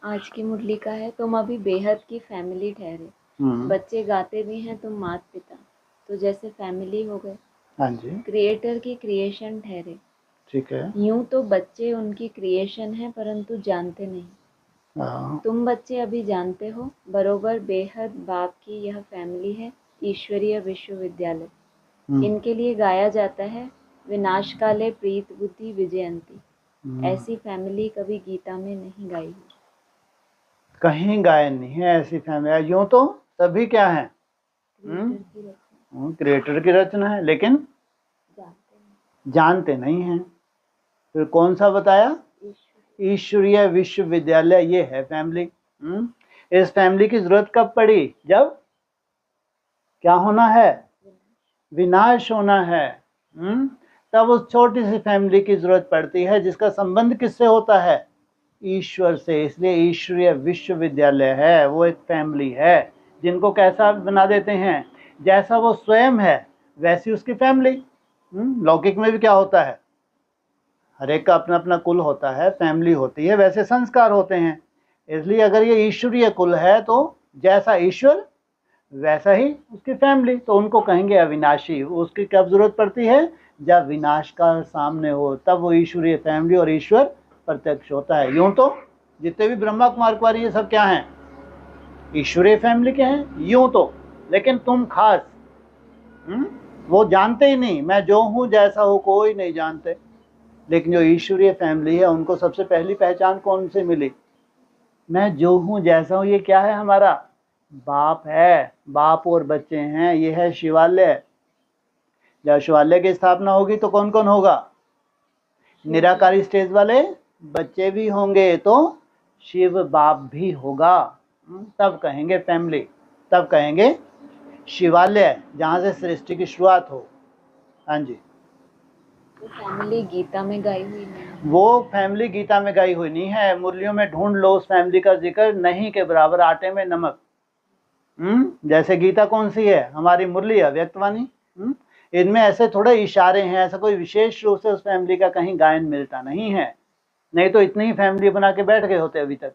आज की मुरली का है, तुम अभी बेहद की फैमिली ठहरे। बच्चे गाते भी हैं, तुम माता पिता तो जैसे फैमिली हो गए। हाँ जी, क्रिएटर की क्रिएशन ठहरे। ठीक है। यूं तो बच्चे उनकी क्रिएशन है, परंतु जानते नहीं। तुम बच्चे अभी जानते हो बरोबर, बेहद बाप की यह फैमिली है, ईश्वरीय विश्वविद्यालय। इनके लिए गाया जाता है, विनाश काले प्रीत बुद्धि विजयंती। ऐसी फैमिली कभी गीता में नहीं गाई, कहीं गायन नहीं है ऐसी फैमिली। यूं तो सभी क्या है? क्रिएटर की रचना है, लेकिन जानते नहीं हैं। फिर कौन सा बताया? ईश्वरीय विश्वविद्यालय, ये है फैमिली। इस फैमिली की जरूरत कब पड़ी? जब क्या होना है? विनाश होना है। तब उस छोटी सी फैमिली की जरूरत पड़ती है, जिसका संबंध किससे होता है? ईश्वर से। इसलिए ईश्वरीय विश्वविद्यालय है, वो एक फैमिली है। जिनको कैसा बना देते हैं? जैसा वो स्वयं है वैसी उसकी फैमिली। लौकिक में भी क्या होता है? हर एक का अपना अपना कुल होता है, फैमिली होती है, वैसे संस्कार होते हैं। इसलिए अगर ये ईश्वरीय कुल है तो जैसा ईश्वर वैसा ही उसकी फैमिली, तो उनको कहेंगे अविनाशी। उसकी कब जरूरत पड़ती है? जब विनाश का सामने हो, तब वो ईश्वरीय फैमिली और ईश्वर प्रत्यक्ष होता है। यूं तो जितने भी ब्रह्मा कुमार कुमारी ये सब क्या हैं? ईश्वरीय फैमिली के हैं यूं तो, लेकिन तुम खास वो जानते ही नहीं। मैं जो हूं जैसा हूं कोई नहीं जानते, लेकिन जो ईश्वरीय फैमिली है उनको सबसे पहली पहचान कौन से मिली? मैं जो हूं जैसा हूं। ये क्या है? हमारा बाप है, बाप और बच्चे हैं। ये है शिवालय। जब शिवालय की स्थापना होगी तो कौन कौन होगा? निराकारी स्टेज वाले बच्चे भी होंगे, तो शिव बाप भी होगा। तब कहेंगे फैमिली, तब कहेंगे शिवालय, जहां से सृष्टि की शुरुआत हो। हाँ जी। तो फैमिली गीता में गाई हुई नहीं? वो फैमिली गीता में गाई हुई नहीं है। मुरलियों में ढूंढ लो उस फैमिली का जिक्र, नहीं के बराबर आटे में नमक। जैसे गीता कौन सी है? हमारी मुरली अव्यक्तवाणी। इनमें ऐसे थोड़े इशारे हैं, ऐसा कोई विशेष रूप से उस फैमिली का कहीं गायन मिलता नहीं है। नहीं तो इतनी ही फैमिली बना के बैठ गए होते अभी तक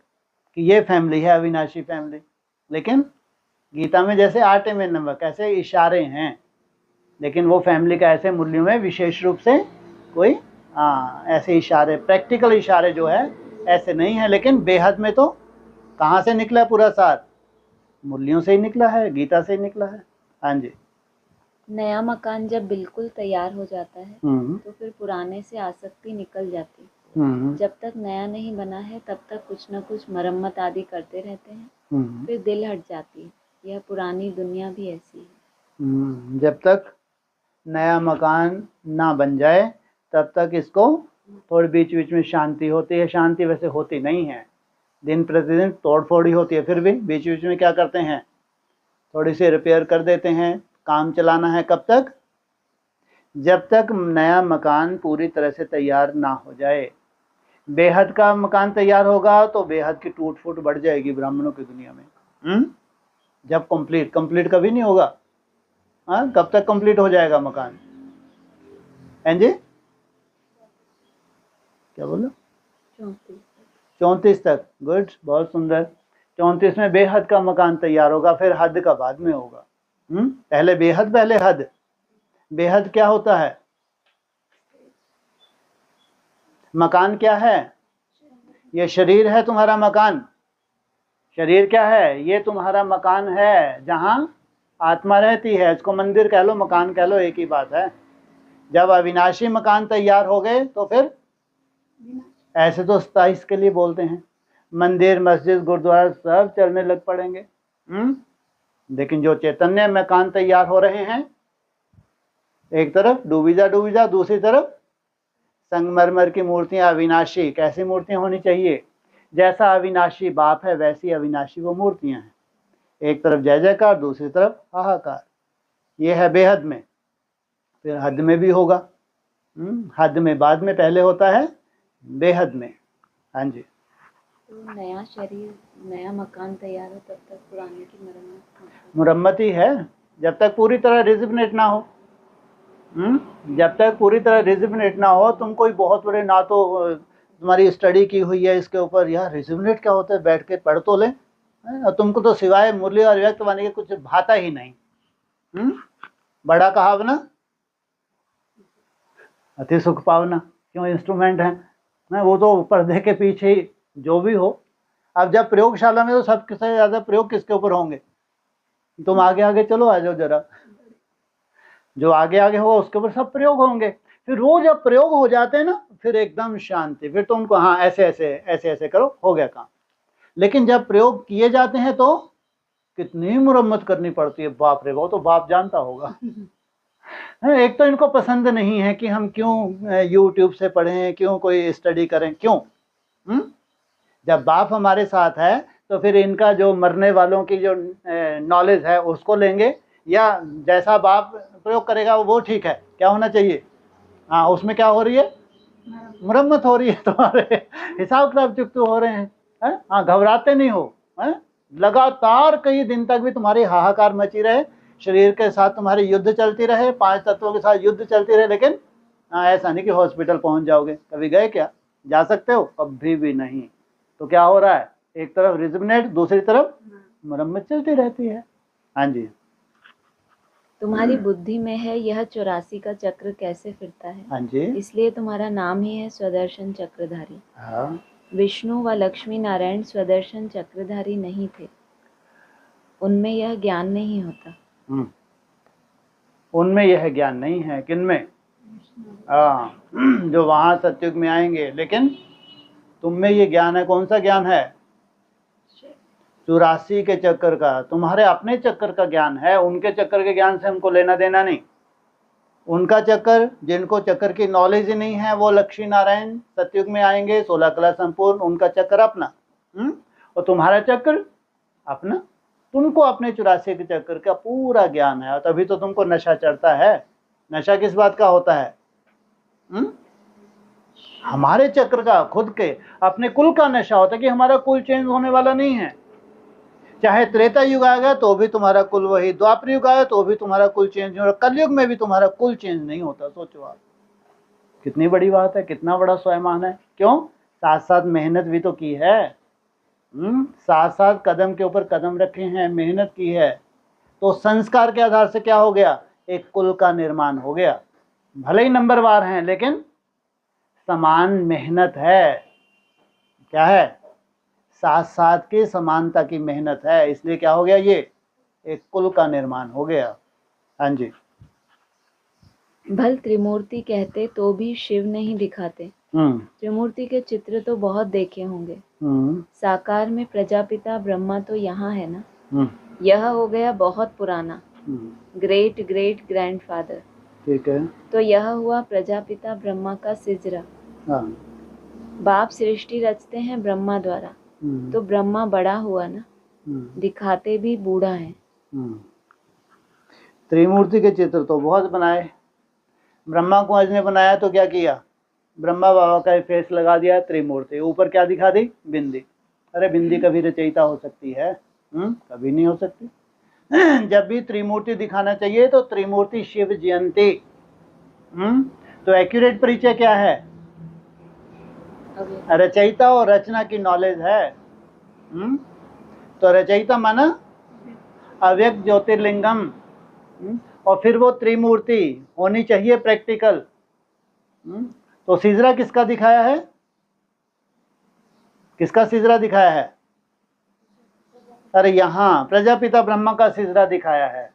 कि ये फैमिली है अविनाशी फैमिली। लेकिन गीता में जैसे आटे में नमक ऐसे इशारे हैं, लेकिन वो फैमिली का ऐसे मुरलियों में विशेष रूप से कोई ऐसे इशारे, प्रैक्टिकल इशारे जो है ऐसे नहीं है। लेकिन बेहद में तो कहाँ से निकला पूरा सार? मुरलियों से ही निकला है, गीता से ही निकला है। हाँ जी। नया मकान जब बिल्कुल तैयार हो जाता है तो फिर पुराने से आसक्ति निकल जाती। जब तक नया नहीं बना है तब तक कुछ न कुछ मरम्मत आदि करते रहते हैं, फिर दिल हट जाती है। यह पुरानी दुनिया भी ऐसी है। जब तक नया मकान ना बन जाए तब तक इसको थोड़ी बीच बीच में शांति होती है। शांति वैसे होती नहीं है, दिन प्रतिदिन तोड़-फोड़ ही होती है। फिर भी बीच बीच में क्या करते हैं? थोड़ी सी रिपेयर कर देते हैं। काम चलाना है कब तक? जब तक नया मकान पूरी तरह से तैयार ना हो जाए। बेहद का मकान तैयार होगा तो बेहद की टूट फूट बढ़ जाएगी ब्राह्मणों की दुनिया में। जब कंप्लीट कभी नहीं होगा। कब तक कंप्लीट हो जाएगा मकान? हैं जी, क्या बोलो? 34 तक। गुड, बहुत सुंदर। 34 में बेहद का मकान तैयार होगा, फिर हद का बाद में होगा। पहले बेहद, पहले हद। बेहद क्या होता है? मकान क्या है? ये शरीर है तुम्हारा मकान। शरीर क्या है? ये तुम्हारा मकान है जहां आत्मा रहती है। इसको मंदिर कह लो, मकान कह लो, एक ही बात है। जब अविनाशी मकान तैयार हो गए तो फिर ऐसे तो 27 के लिए बोलते हैं, मंदिर मस्जिद गुरुद्वारा सब चलने लग पड़ेंगे। लेकिन जो चैतन्य मकान तैयार हो रहे हैं, एक तरफ डूबी जा, दूसरी तरफ संगमरमर की मूर्तियां अविनाशी। कैसी मूर्तियां होनी चाहिए? जैसा अविनाशी बाप है वैसी अविनाशी वो मूर्तियां हैं। एक तरफ जय जयकार, दूसरी तरफ हाहाकार। ये है बेहद में। फिर हद में भी होगा। हद में बाद में, पहले होता है बेहद में। हाँ जी। तो नया शरीर, नया मकान तैयार हो तब तक पुराने की मुरम्मत ही है, जब तक पूरी तरह रिजिवनेट ना हो। जब तक पूरी तरह रिजिवनेट ना हो। तुम कोई बहुत बड़े, ना तो तुम्हारी स्टडी की हुई है इसके ऊपर, यार रिजिवनेट क्या होता है, बैठ के पढ़ तो ले। तुमको तो सिवाय मुरली और व्यक्तवाणी के कुछ भाता ही नहीं। बड़ा कहावना अति सुख पावना। क्यों? इंस्ट्रूमेंट है वो तो पर्दे के पीछे ही जो भी हो। अब जब प्रयोगशाला में तो सबसे ज़्यादा प्रयोग किसके ऊपर होंगे? तुम आगे आगे चलो, आ जाओ जरा। जो आगे आगे हो उसके ऊपर सब प्रयोग होंगे। फिर वो जब प्रयोग हो जाते हैं ना, फिर एकदम शांति। फिर तो उनको हाँ ऐसे ऐसे ऐसे ऐसे करो, हो गया काम। लेकिन जब प्रयोग किए जाते हैं तो कितनी मुरम्मत करनी पड़ती है, बाप रे, वो तो बाप जानता होगा। एक तो इनको पसंद नहीं है कि हम क्यों यूट्यूब से पढ़ें, क्यों कोई स्टडी करें, क्यों? जब बाप हमारे साथ है तो फिर इनका जो मरने वालों की जो नॉलेज है उसको लेंगे, या जैसा बाप प्रयोग करेगा वो ठीक है। क्या होना चाहिए? हाँ, उसमें क्या हो रही है? मुरम्मत हो रही है, तुम्हारे हिसाब किताब चुकते हो रहे हैं। हाँ, घबराते नहीं हो। लगातार कई दिन तक भी तुम्हारी हाहाकार मची रहे, शरीर के साथ तुम्हारी युद्ध चलती रहे, 5 तत्वों के साथ युद्ध चलती रहे, लेकिन ऐसा नहीं कि हॉस्पिटल पहुंच जाओगे। कभी गए क्या? जा सकते हो? कभी भी नहीं। तो क्या हो रहा है? एक तरफ रिजिवनेट, दूसरी तरफ मरम्मत चलती रहती है। हाँ जी। तुम्हारी बुद्धि में है यह 84 का चक्र कैसे फिरता है, हाँ जी। इसलिए तुम्हारा नाम ही है स्वदर्शन चक्रधारी। हाँ। विष्णु व लक्ष्मी नारायण स्वदर्शन चक्रधारी नहीं थे, उनमें यह ज्ञान नहीं होता। उनमें यह ज्ञान नहीं है, किनमें? हाँ, जो वहां सत्युग में आएंगे, लेकिन तुम में ये ज्ञान है। कौन सा ज्ञान है? 84 के चक्कर का, तुम्हारे अपने चक्कर का ज्ञान है। उनके चक्कर के ज्ञान से हमको लेना देना नहीं। उनका चक्कर, जिनको चक्कर की नॉलेज ही नहीं है, वो लक्ष्मी नारायण सतयुग में आएंगे, 16 कला संपूर्ण, उनका चक्कर अपना। और तुम्हारा चक्कर अपना। तुमको अपने 84 के चक्कर का पूरा ज्ञान है, और तभी तो तुमको नशा चढ़ता है। नशा किस बात का होता है? हमारे चक्र का, खुद के अपने कुल का नशा होता है कि हमारा कुल चेंज होने वाला नहीं है। चाहे त्रेता युग आ गया तो भी तुम्हारा कुल वही, द्वापर युग आया तो भी तुम्हारा कुल चेंज नहीं, और कलयुग में भी तुम्हारा कुल चेंज नहीं होता। सोचो आप, कितनी बड़ी बात है, कितना बड़ा स्वयंमान है। क्यों? साथ साथ मेहनत भी तो की है। साथ साथ कदम के ऊपर कदम रखे हैं, मेहनत की है। तो संस्कार के आधार से क्या हो गया? एक कुल का निर्माण हो गया। भले ही नंबरवार हैं, लेकिन समान मेहनत है। क्या है? साथ साथ की समानता की मेहनत है, इसलिए क्या हो गया? ये एक कुल का निर्माण हो गया। हाँ जी। भल त्रिमूर्ति कहते तो भी शिव नहीं दिखाते। त्रिमूर्ति के चित्र तो बहुत देखे होंगे। साकार में प्रजापिता ब्रह्मा तो यहाँ है ना। यह हो गया बहुत पुराना, ग्रेट ग्रेट ग्रैंडफादर। ठीक है। तो यह हुआ प्रजापिता ब्रह्मा का सिजरा। बाप सृष्टि रचते हैं ब्रह्मा द्वारा, तो ब्रह्मा बड़ा हुआ ना, दिखाते भी बूढ़ा है। त्रिमूर्ति के चित्र तो बहुत बनाए। ब्रह्मा को आज ने बनाया तो क्या किया? ब्रह्मा बाबा का फेस लगा दिया त्रिमूर्ति, ऊपर क्या दिखा दी? बिंदी। अरे बिंदी कभी रचयिता हो सकती है? कभी नहीं हो सकती। जब भी त्रिमूर्ति दिखाना चाहिए तो त्रिमूर्ति शिव जयंती। तो एक्यूरेट परिचय क्या है? रचयिता और रचना की नॉलेज है। तो रचयिता माना अव्यक्त ज्योतिर्लिंगम, और फिर वो त्रिमूर्ति होनी चाहिए प्रैक्टिकल। तो सिजरा किसका दिखाया है? किसका सिजरा दिखाया है? अरे यहाँ प्रजापिता ब्रह्मा का सिजरा दिखाया है।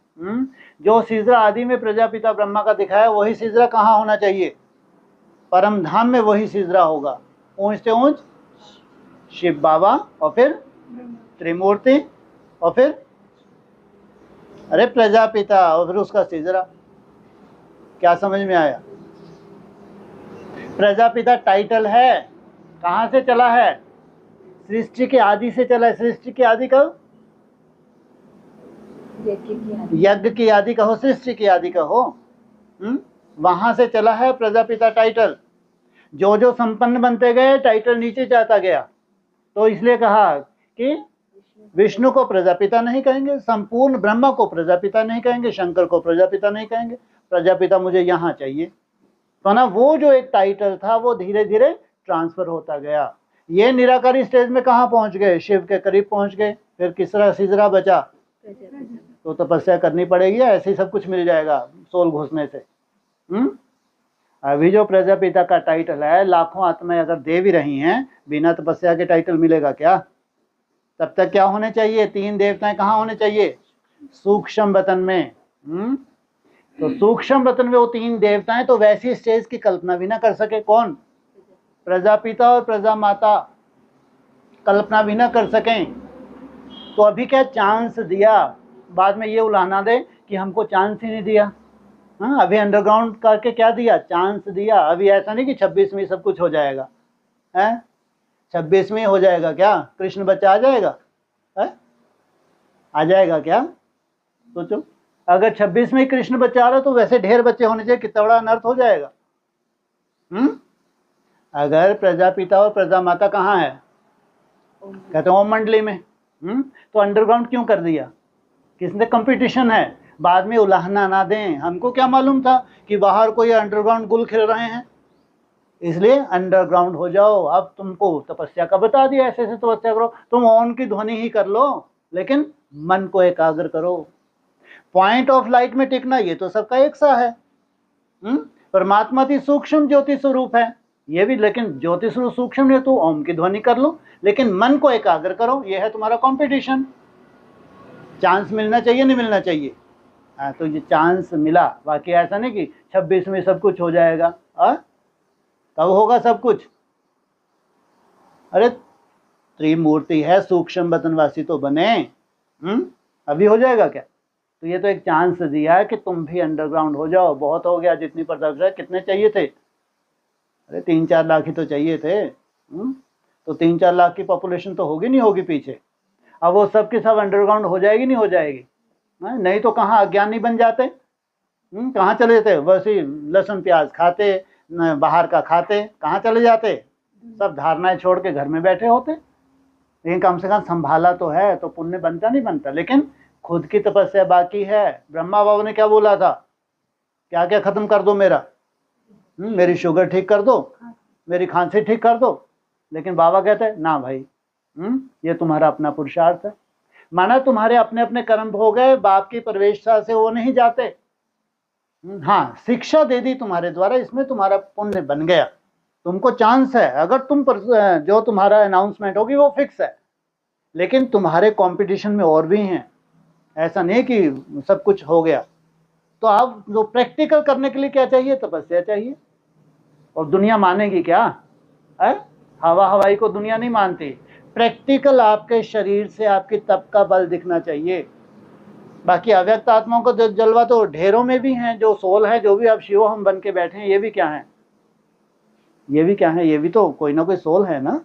जो सिजरा आदि में प्रजापिता ब्रह्मा का दिखाया, वही सिजरा कहाँ होना चाहिए? परम धाम में वही सिजरा होगा। ऊंच से ऊंच शिव बाबा, और फिर त्रिमूर्ति, और फिर अरे प्रजापिता, और फिर उसका सिजरा। क्या समझ में आया? प्रजापिता टाइटल है, कहाँ से चला है? सृष्टि के आदि से चला है। सृष्टि की आदि कब? यज्ञ की आदि कहो, सृष्टि की आदि कहो। वहां से चला है प्रजापिता टाइटल। जो जो संपन्न बनते गए, टाइटल नीचे जाता गया। तो इसलिए कहा कि विष्णु को प्रजापिता नहीं कहेंगे, संपूर्ण ब्रह्मा को प्रजापिता नहीं कहेंगे, शंकर को प्रजापिता नहीं कहेंगे। प्रजापिता मुझे यहाँ चाहिए। तो ना, वो जो एक टाइटल था वो धीरे धीरे ट्रांसफर होता गया। ये निराकारी स्टेज में कहाँ पहुंच गए? शिव के करीब पहुंच गए। फिर किसरा सिजरा बचा? तो तपस्या करनी पड़ेगी, ऐसे ही सब कुछ मिल जाएगा सोल घुसने से। अभी जो प्रजापिता का टाइटल है, लाखों आत्माएं अगर दे भी रही हैं, बिना तपस्या के टाइटल मिलेगा क्या? तब तक क्या होने चाहिए? 3 देवताएं कहाँ होने चाहिए? सूक्ष्म वतन में। तो सूक्ष्म वतन में वो 3 देवताएं तो वैसी स्टेज की कल्पना भी ना कर सके। कौन? प्रजापिता और प्रजा माता कल्पना भी ना कर सकें। तो अभी क्या चांस दिया, बाद में ये उलाहना दे कि हमको चांस ही नहीं दिया। हाँ, अभी अंडरग्राउंड करके क्या दिया? चांस दिया। अभी ऐसा नहीं कि 26वीं सब कुछ हो जाएगा है। 26वीं हो जाएगा क्या? कृष्ण बच्चा आ जाएगा है? आ जाएगा क्या? सोचो, अगर 26वीं कृष्ण बच्चा आ रहा तो वैसे ढेर बच्चे होने चाहिए, कितना बड़ा अनर्थ हो जाएगा। अगर प्रजापिता और प्रजा माता कहाँ है? कहते हैं ओम मंडली में। तो अंडरग्राउंड क्यों कर दिया? किसने? कंपटीशन है। बाद में उलाहना ना दें। हमको क्या मालूम था कि बाहर कोई अंडरग्राउंड गुल खिल रहे हैं, इसलिए अंडरग्राउंड हो जाओ। अब तुमको तपस्या का बता दिया, ऐसे ऐसे तपस्या करो। तुम ओम की ध्वनि ही कर लो, लेकिन मन को एकाग्र करो। पॉइंट ऑफ लाइट में टिकना ये तो सबका एक सा है। परमात्मा की सूक्ष्म ज्योति स्वरूप है ये भी, लेकिन ज्योति स्वरूप सूक्ष्म है तो ओम की ध्वनि कर लो, लेकिन मन को एकाग्र करो। ये है तुम्हारा कंपटीशन। चांस मिलना चाहिए नहीं मिलना चाहिए? हाँ, तो ये चांस मिला। बाकी ऐसा नहीं कि 26 में सब कुछ हो जाएगा। कब होगा सब कुछ? अरे त्रिमूर्ति है, सूक्ष्म बदनवासी तो बने। अभी हो जाएगा क्या? तो ये तो एक चांस दिया है कि तुम भी अंडरग्राउंड हो जाओ। बहुत हो गया जितनी प्रताप। कितने चाहिए थे? अरे 3-4 लाख ही तो चाहिए थे। तो 3-4 लाख की पॉपुलेशन तो होगी नहीं होगी पीछे। अब वो सब के सब अंडरग्राउंड हो जाएगी नहीं हो जाएगी? नहीं तो कहाँ अज्ञानी बन जाते। कहाँ चले जाते? वैसे लहसुन प्याज खाते, बाहर का खाते, कहाँ चले जाते? सब धारणाएं छोड़ के घर में बैठे होते। लेकिन कम से कम संभाला तो है, तो पुण्य बनता नहीं बनता। लेकिन खुद की तपस्या बाकी है। ब्रह्मा बाबा ने क्या बोला था? क्या क्या खत्म कर दो मेरा? मेरी शुगर ठीक कर दो, मेरी खांसी ठीक कर दो। लेकिन बाबा कहते हैं ना भाई, ये तुम्हारा अपना पुरुषार्थ है। माना तुम्हारे अपने अपने कर्म हो गए, बाप की प्रवेशता से वो नहीं जाते। हाँ, शिक्षा दे दी तुम्हारे द्वारा, इसमें तुम्हारा पुण्य बन गया। तुमको चांस है। अगर तुम जो तुम्हारा अनाउंसमेंट होगी वो फिक्स है, लेकिन तुम्हारे कंपटीशन में और भी हैं। ऐसा नहीं कि सब कुछ हो गया। तो आप जो प्रैक्टिकल करने के लिए क्या चाहिए? तपस्या चाहिए। और दुनिया मानेगी क्या? हवा हवाई को दुनिया नहीं मानती। प्रैक्टिकल आपके शरीर से आपकी तप का बल दिखना चाहिए। बाकी अव्यक्त आत्माओं को जलवा तो ढेरों में भी हैं, जो सोल है, जो भी आप शिव हम बन के बैठे हैं, ये भी क्या है? ये भी क्या है? ये भी तो कोई ना कोई सोल है ना?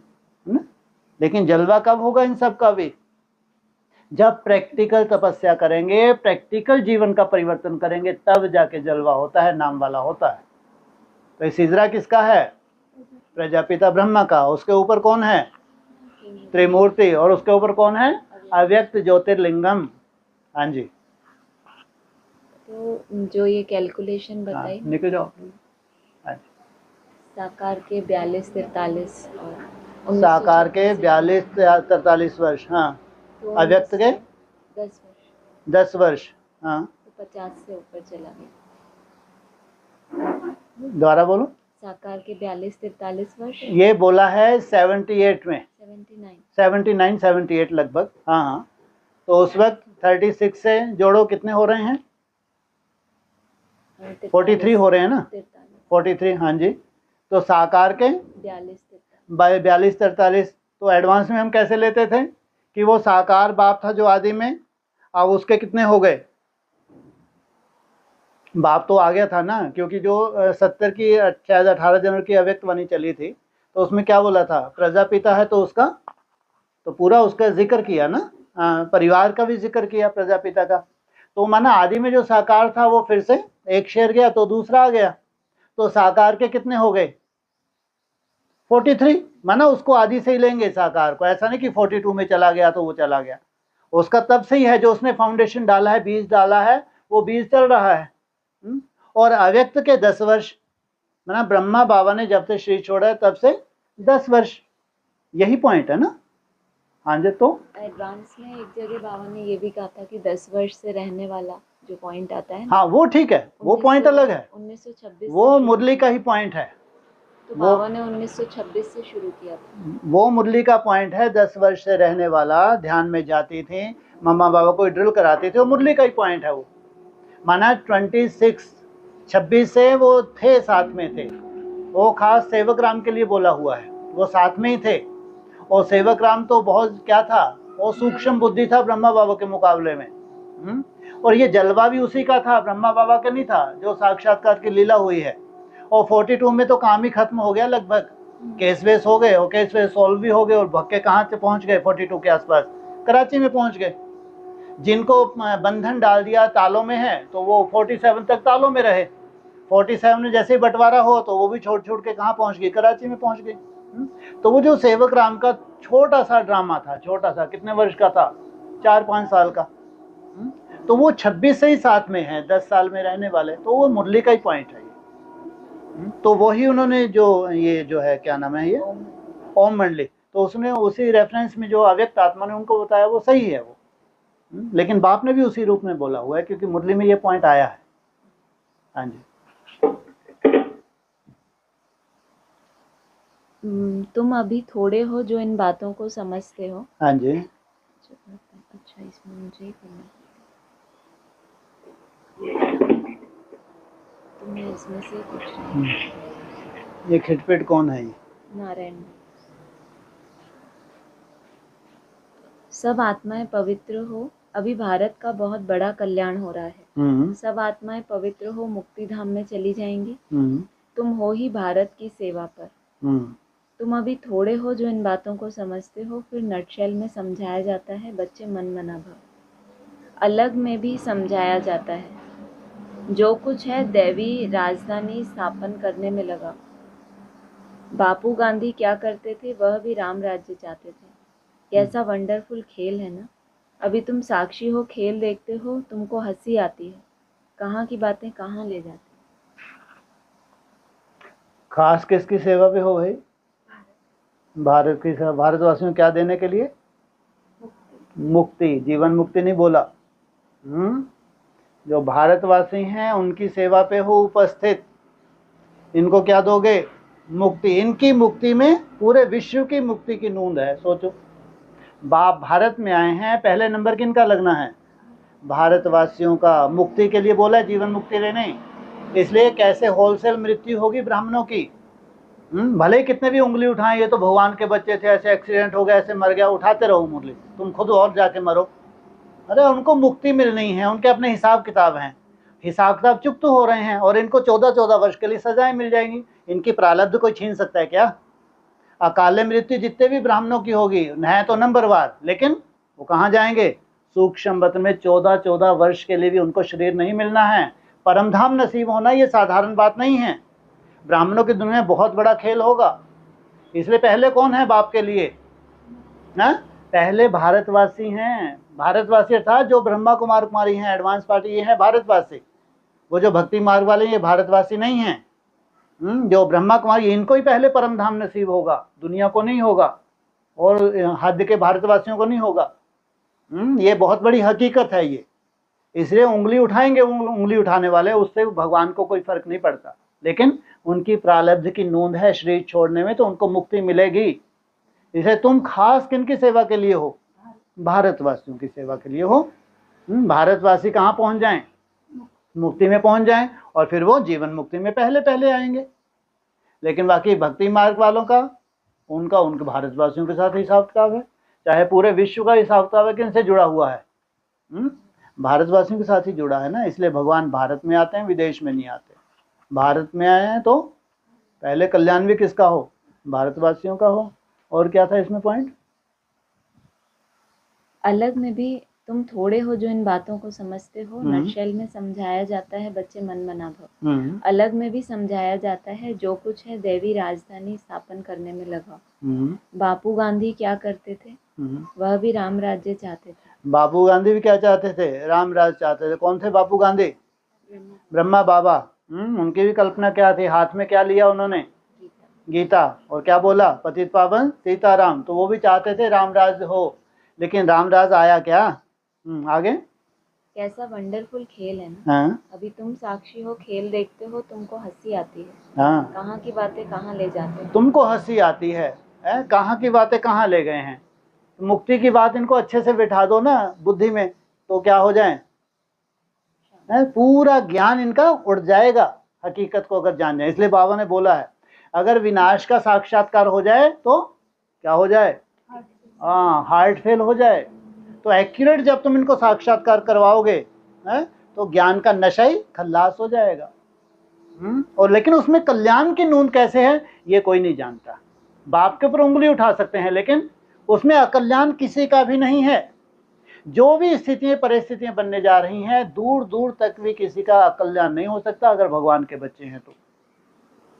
लेकिन जलवा कब होगा इन सब का भी? जब प्रैक्टिकल तपस्या करेंगे, प्रैक्टिकल जीवन का परिवर्तन करेंगे, तब जाके जलवा होता है, नाम वाला होता है। तो इस हिजरा किसका है? प्रजापिता ब्रह्मा का। उसके ऊपर कौन है? त्रिमूर्ति। और उसके ऊपर कौन है? अव्यक्त ज्योतिर्लिंगम। हाँ जी। तो जो ये कैलकुलेशन बताई, निकल जाओ। साकार के 42-43 और साकार के 42-43 वर्ष। हाँ, तो अव्यक्त के 10 वर्ष। हाँ, तो 50 से ऊपर चला गया। दोबारा बोलो। साकार के 42-43 वर्ष। ये बोला है 78 में, 79 लगभग। हाँ हाँ। तो उस वक्त 36 से जोड़ो, कितने हो रहे हैं? 43 हो रहे हैं ना? 43। हाँ जी। तो साकार के 42-43। तो एडवांस में हम कैसे लेते थे कि वो साकार बाप था जो आदि में, अब उसके कितने हो गए? बाप तो आ गया था ना, क्योंकि जो 70 की शायद 18 जनवरी की अव्यक्त वाणी चली थी, तो उसमें क्या बोला था? प्रजापिता है तो उसका तो पूरा उसका जिक्र किया ना, परिवार का भी जिक्र किया प्रजापिता का। तो माना आदि में जो साकार था वो फिर से एक शेर गया तो दूसरा आ गया। तो साकार के कितने हो गए? 43। माना उसको आदि से ही लेंगे साकार को, ऐसा नहीं कि 42 में चला गया तो वो चला गया। उसका तब से ही है जो उसने फाउंडेशन डाला है, बीज डाला है, वो बीज चल रहा है। और अव्यक्त के 10 वर्ष, माना ब्रह्मा बाबा ने जब से शरीर छोड़ा है तब से 10 वर्ष। यही पॉइंट है ना? हाँ जी। तो एडवांस में एक जगह बाबा ने ये भी कहा था कि 10 वर्ष से रहने वाला जो पॉइंट आता है। हाँ, वो ठीक है, वो पॉइंट अलग है। 1926 वो मुरली का ही पॉइंट है। तो बाबा ने 1926 से शुरू किया था। वो मुरली का पॉइंट है। 10 वर्ष से रहने वाला, ध्यान में जाती थी, मम्मा बाबा को ड्रिल कराती थी, वो मुरली का ही पॉइंट है। वो माना 26 से वो थे, साथ में थे। वो खास सेवक राम के लिए बोला हुआ है, वो साथ में ही थे। और सेवक राम तो बहुत क्या था, वो सूक्ष्म बुद्धि था ब्रह्मा बाबा के मुकाबले में। और ये जलवा भी उसी का था, ब्रह्मा बाबा का नहीं था, जो साक्षात्कार की लीला हुई है। और 42 में तो काम ही खत्म हो गया लगभग। केस वेस हो गए और केस वेस सॉल्व भी हो गए। और भक्के कहाँ से पहुंच गए? 42 के आसपास कराची में पहुंच गए। जिनको बंधन डाल दिया तालों में है, तो वो 47 तक तालों में रहे। 47 में जैसे ही बंटवारा हो तो वो भी छोड़ के कहाँ पहुंच गई? कराची में पहुंच गई। तो वो जो सेवक राम का छोटा सा ड्रामा था, छोटा सा, कितने वर्ष का था? 4-5 साल का। तो वो 26 से ही साथ में है, 10 साल में रहने वाले। तो वो मुरली का ही पॉइंट है ये। तो वही उन्होंने जो ये जो है, क्या नाम है ये, ओम मंडली, तो उसने उसी रेफरेंस में जो अव्यक्त आत्मा ने उनको बताया वो सही है। वो लेकिन बाप ने भी उसी रूप में बोला हुआ है, क्योंकि मुरली में ये पॉइंट आया है। हाँ जी। तुम अभी थोड़े हो जो इन बातों को समझते हो। हाँ जी। अच्छा, इसमें मुझे ही करना तो मैं इसमें से पूछ रही हूँ। ये खिटपिट कौन है? ये नारायण। सब आत्माएं पवित्र हो, अभी भारत का बहुत बड़ा कल्याण हो रहा है। सब आत्माएं पवित्र हो, मुक्ति धाम में चली जाएंगी। तुम हो ही भारत की सेवा पर। तुम अभी थोड़े हो जो इन बातों को समझते हो। फिर नटशेल में समझाया जाता है, बच्चे मन मना भव। अलग में भी समझाया जाता है, जो कुछ है दैवी राजधानी स्थापन करने में लगा। बापू गांधी क्या करते थे, वह भी राम राज्य चाहते थे। कैसा वंडरफुल खेल है ना। अभी तुम साक्षी हो, खेल देखते हो, तुमको हंसी आती है। कहाँ की बातें कहाँ ले जाती। खास किसकी सेवा पे हो भाई? भारत की सेवा। भारतवासियों को क्या देने के लिए? मुक्ति। जीवन मुक्ति नहीं बोला। जो भारतवासी हैं उनकी सेवा पे हो उपस्थित। इनको क्या दोगे? मुक्ति। इनकी मुक्ति में पूरे विश्व की मुक्ति की नूंद है। सोचो, बाप भारत में आए हैं, पहले नंबर किनका लगना है? भारतवासियों का। मुक्ति के लिए बोला है, जीवन मुक्ति लेने। इसलिए कैसे होलसेल मृत्यु होगी ब्राह्मणों की। भले ही कितने भी उंगली उठाएं, ये तो भगवान के बच्चे थे, ऐसे एक्सीडेंट हो गया, ऐसे मर गया, उठाते रहो उंगली, तुम खुद और जाके मरो। अरे उनको मुक्ति मिलनी है, उनके अपने हिसाब किताब हैं। हिसाब किताब चुप हो रहे हैं, और इनको 14-14 वर्ष के लिए सजाएं मिल जाएंगी। इनकी प्रारब्ध कोई छीन सकता है क्या? अकाल मृत्यु जितने भी ब्राह्मणों की होगी है तो नंबरवार, लेकिन वो कहाँ जाएंगे? सूक्ष्म में 14-14 वर्ष के लिए भी उनको शरीर नहीं मिलना है। परमधाम नसीब होना ये साधारण बात नहीं है। ब्राह्मणों की दुनिया में बहुत बड़ा खेल होगा। इसलिए पहले कौन है बाप के लिए? ना, पहले भारतवासी हैं। भारतवासी अर्थात जो ब्रह्मा कुमार कुमारी हैं, एडवांस पार्टी, ये है भारतवासी। वो जो भक्ति मार्ग वाले ये भारतवासी नहीं हैं। जो ब्रह्मा कुमारी, इनको ही पहले परम धाम नसीब होगा, दुनिया को नहीं होगा, और हद के भारतवासियों को नहीं होगा। ये बहुत बड़ी हकीकत है ये। इसलिए उंगली उठाएंगे उंगली उठाने वाले, उससे भगवान को कोई फर्क नहीं पड़ता, लेकिन उनकी प्रारब्ध की नूंद है शरीर छोड़ने में, तो उनको मुक्ति मिलेगी। इसे तुम खास किनकी सेवा के लिए हो? भारतवासियों की सेवा के लिए हो। भारतवासी कहाँ पहुंच जाएं? मुक्ति में पहुंच जाएं, और फिर वो जीवन मुक्ति में पहले पहले आएंगे। लेकिन बाकी भक्ति मार्ग वालों का, उनका उनके भारतवासियों के साथ हिसाब किताब है, चाहे पूरे विश्व का हिसाब किताब है, किनसे जुड़ा हुआ है? भारतवासियों के साथ ही जुड़ा है ना। इसलिए भगवान भारत में आते हैं, विदेश में नहीं आते। भारत में आए हैं तो पहले कल्याण भी किसका हो? भारतवासियों का हो। और क्या था इसमें पॉइंट? अलग में भी तुम थोड़े हो जो इन बातों को समझते हो। नटशेल में समझाया जाता है, बच्चे मन मना भव। अलग में भी समझाया जाता है, जो कुछ है दैवी राजधानी स्थापन करने में लगा। बापू गांधी क्या करते थे, वह भी राम राज्य चाहते थे। बापू गांधी भी क्या चाहते थे? राम राज्य चाहते थे। कौन थे बापू गांधी? ब्रह्मा बाबा। उनकी भी कल्पना क्या थी? हाथ में क्या लिया उन्होंने? गीता। और क्या बोला? पतित पावन सीताराम। तो वो भी चाहते थे राम राज्य हो, लेकिन राम राज आया क्या? आगे कैसा वंडरफुल खेल है ना। हाँ। अभी तुम साक्षी हो, खेल देखते हो, तुमको हंसी आती है। हाँ। कहाँ की बातें कहाँ ले जाते हैं। तुमको हंसी आती है, कहाँ की बातें कहाँ ले गए हैं। मुक्ति की बात इनको अच्छे से बिठा दो ना बुद्धि में, तो क्या हो जाए? पूरा ज्ञान इनका उड़ जाएगा, हकीकत को अगर जान जाए। इसलिए बाबा ने बोला है, अगर विनाश का साक्षात्कार हो जाए तो क्या हो जाए? हार्ट फेल हो जाए। तो एक्यूरेट जब तुम इनको साक्षात्कार करवाओगे तो ज्ञान का नशा ही खल्लास हो जाएगा। और लेकिन उसमें कल्याण की नूंद कैसे है ये कोई नहीं जानता। बाप के ऊपर उंगली उठा सकते हैं, लेकिन उसमें अकल्याण किसी का भी नहीं है। जो भी स्थितियां परिस्थितियां बनने जा रही हैं, दूर दूर तक भी किसी का अकल्याण नहीं हो सकता अगर भगवान के बच्चे हैं तो।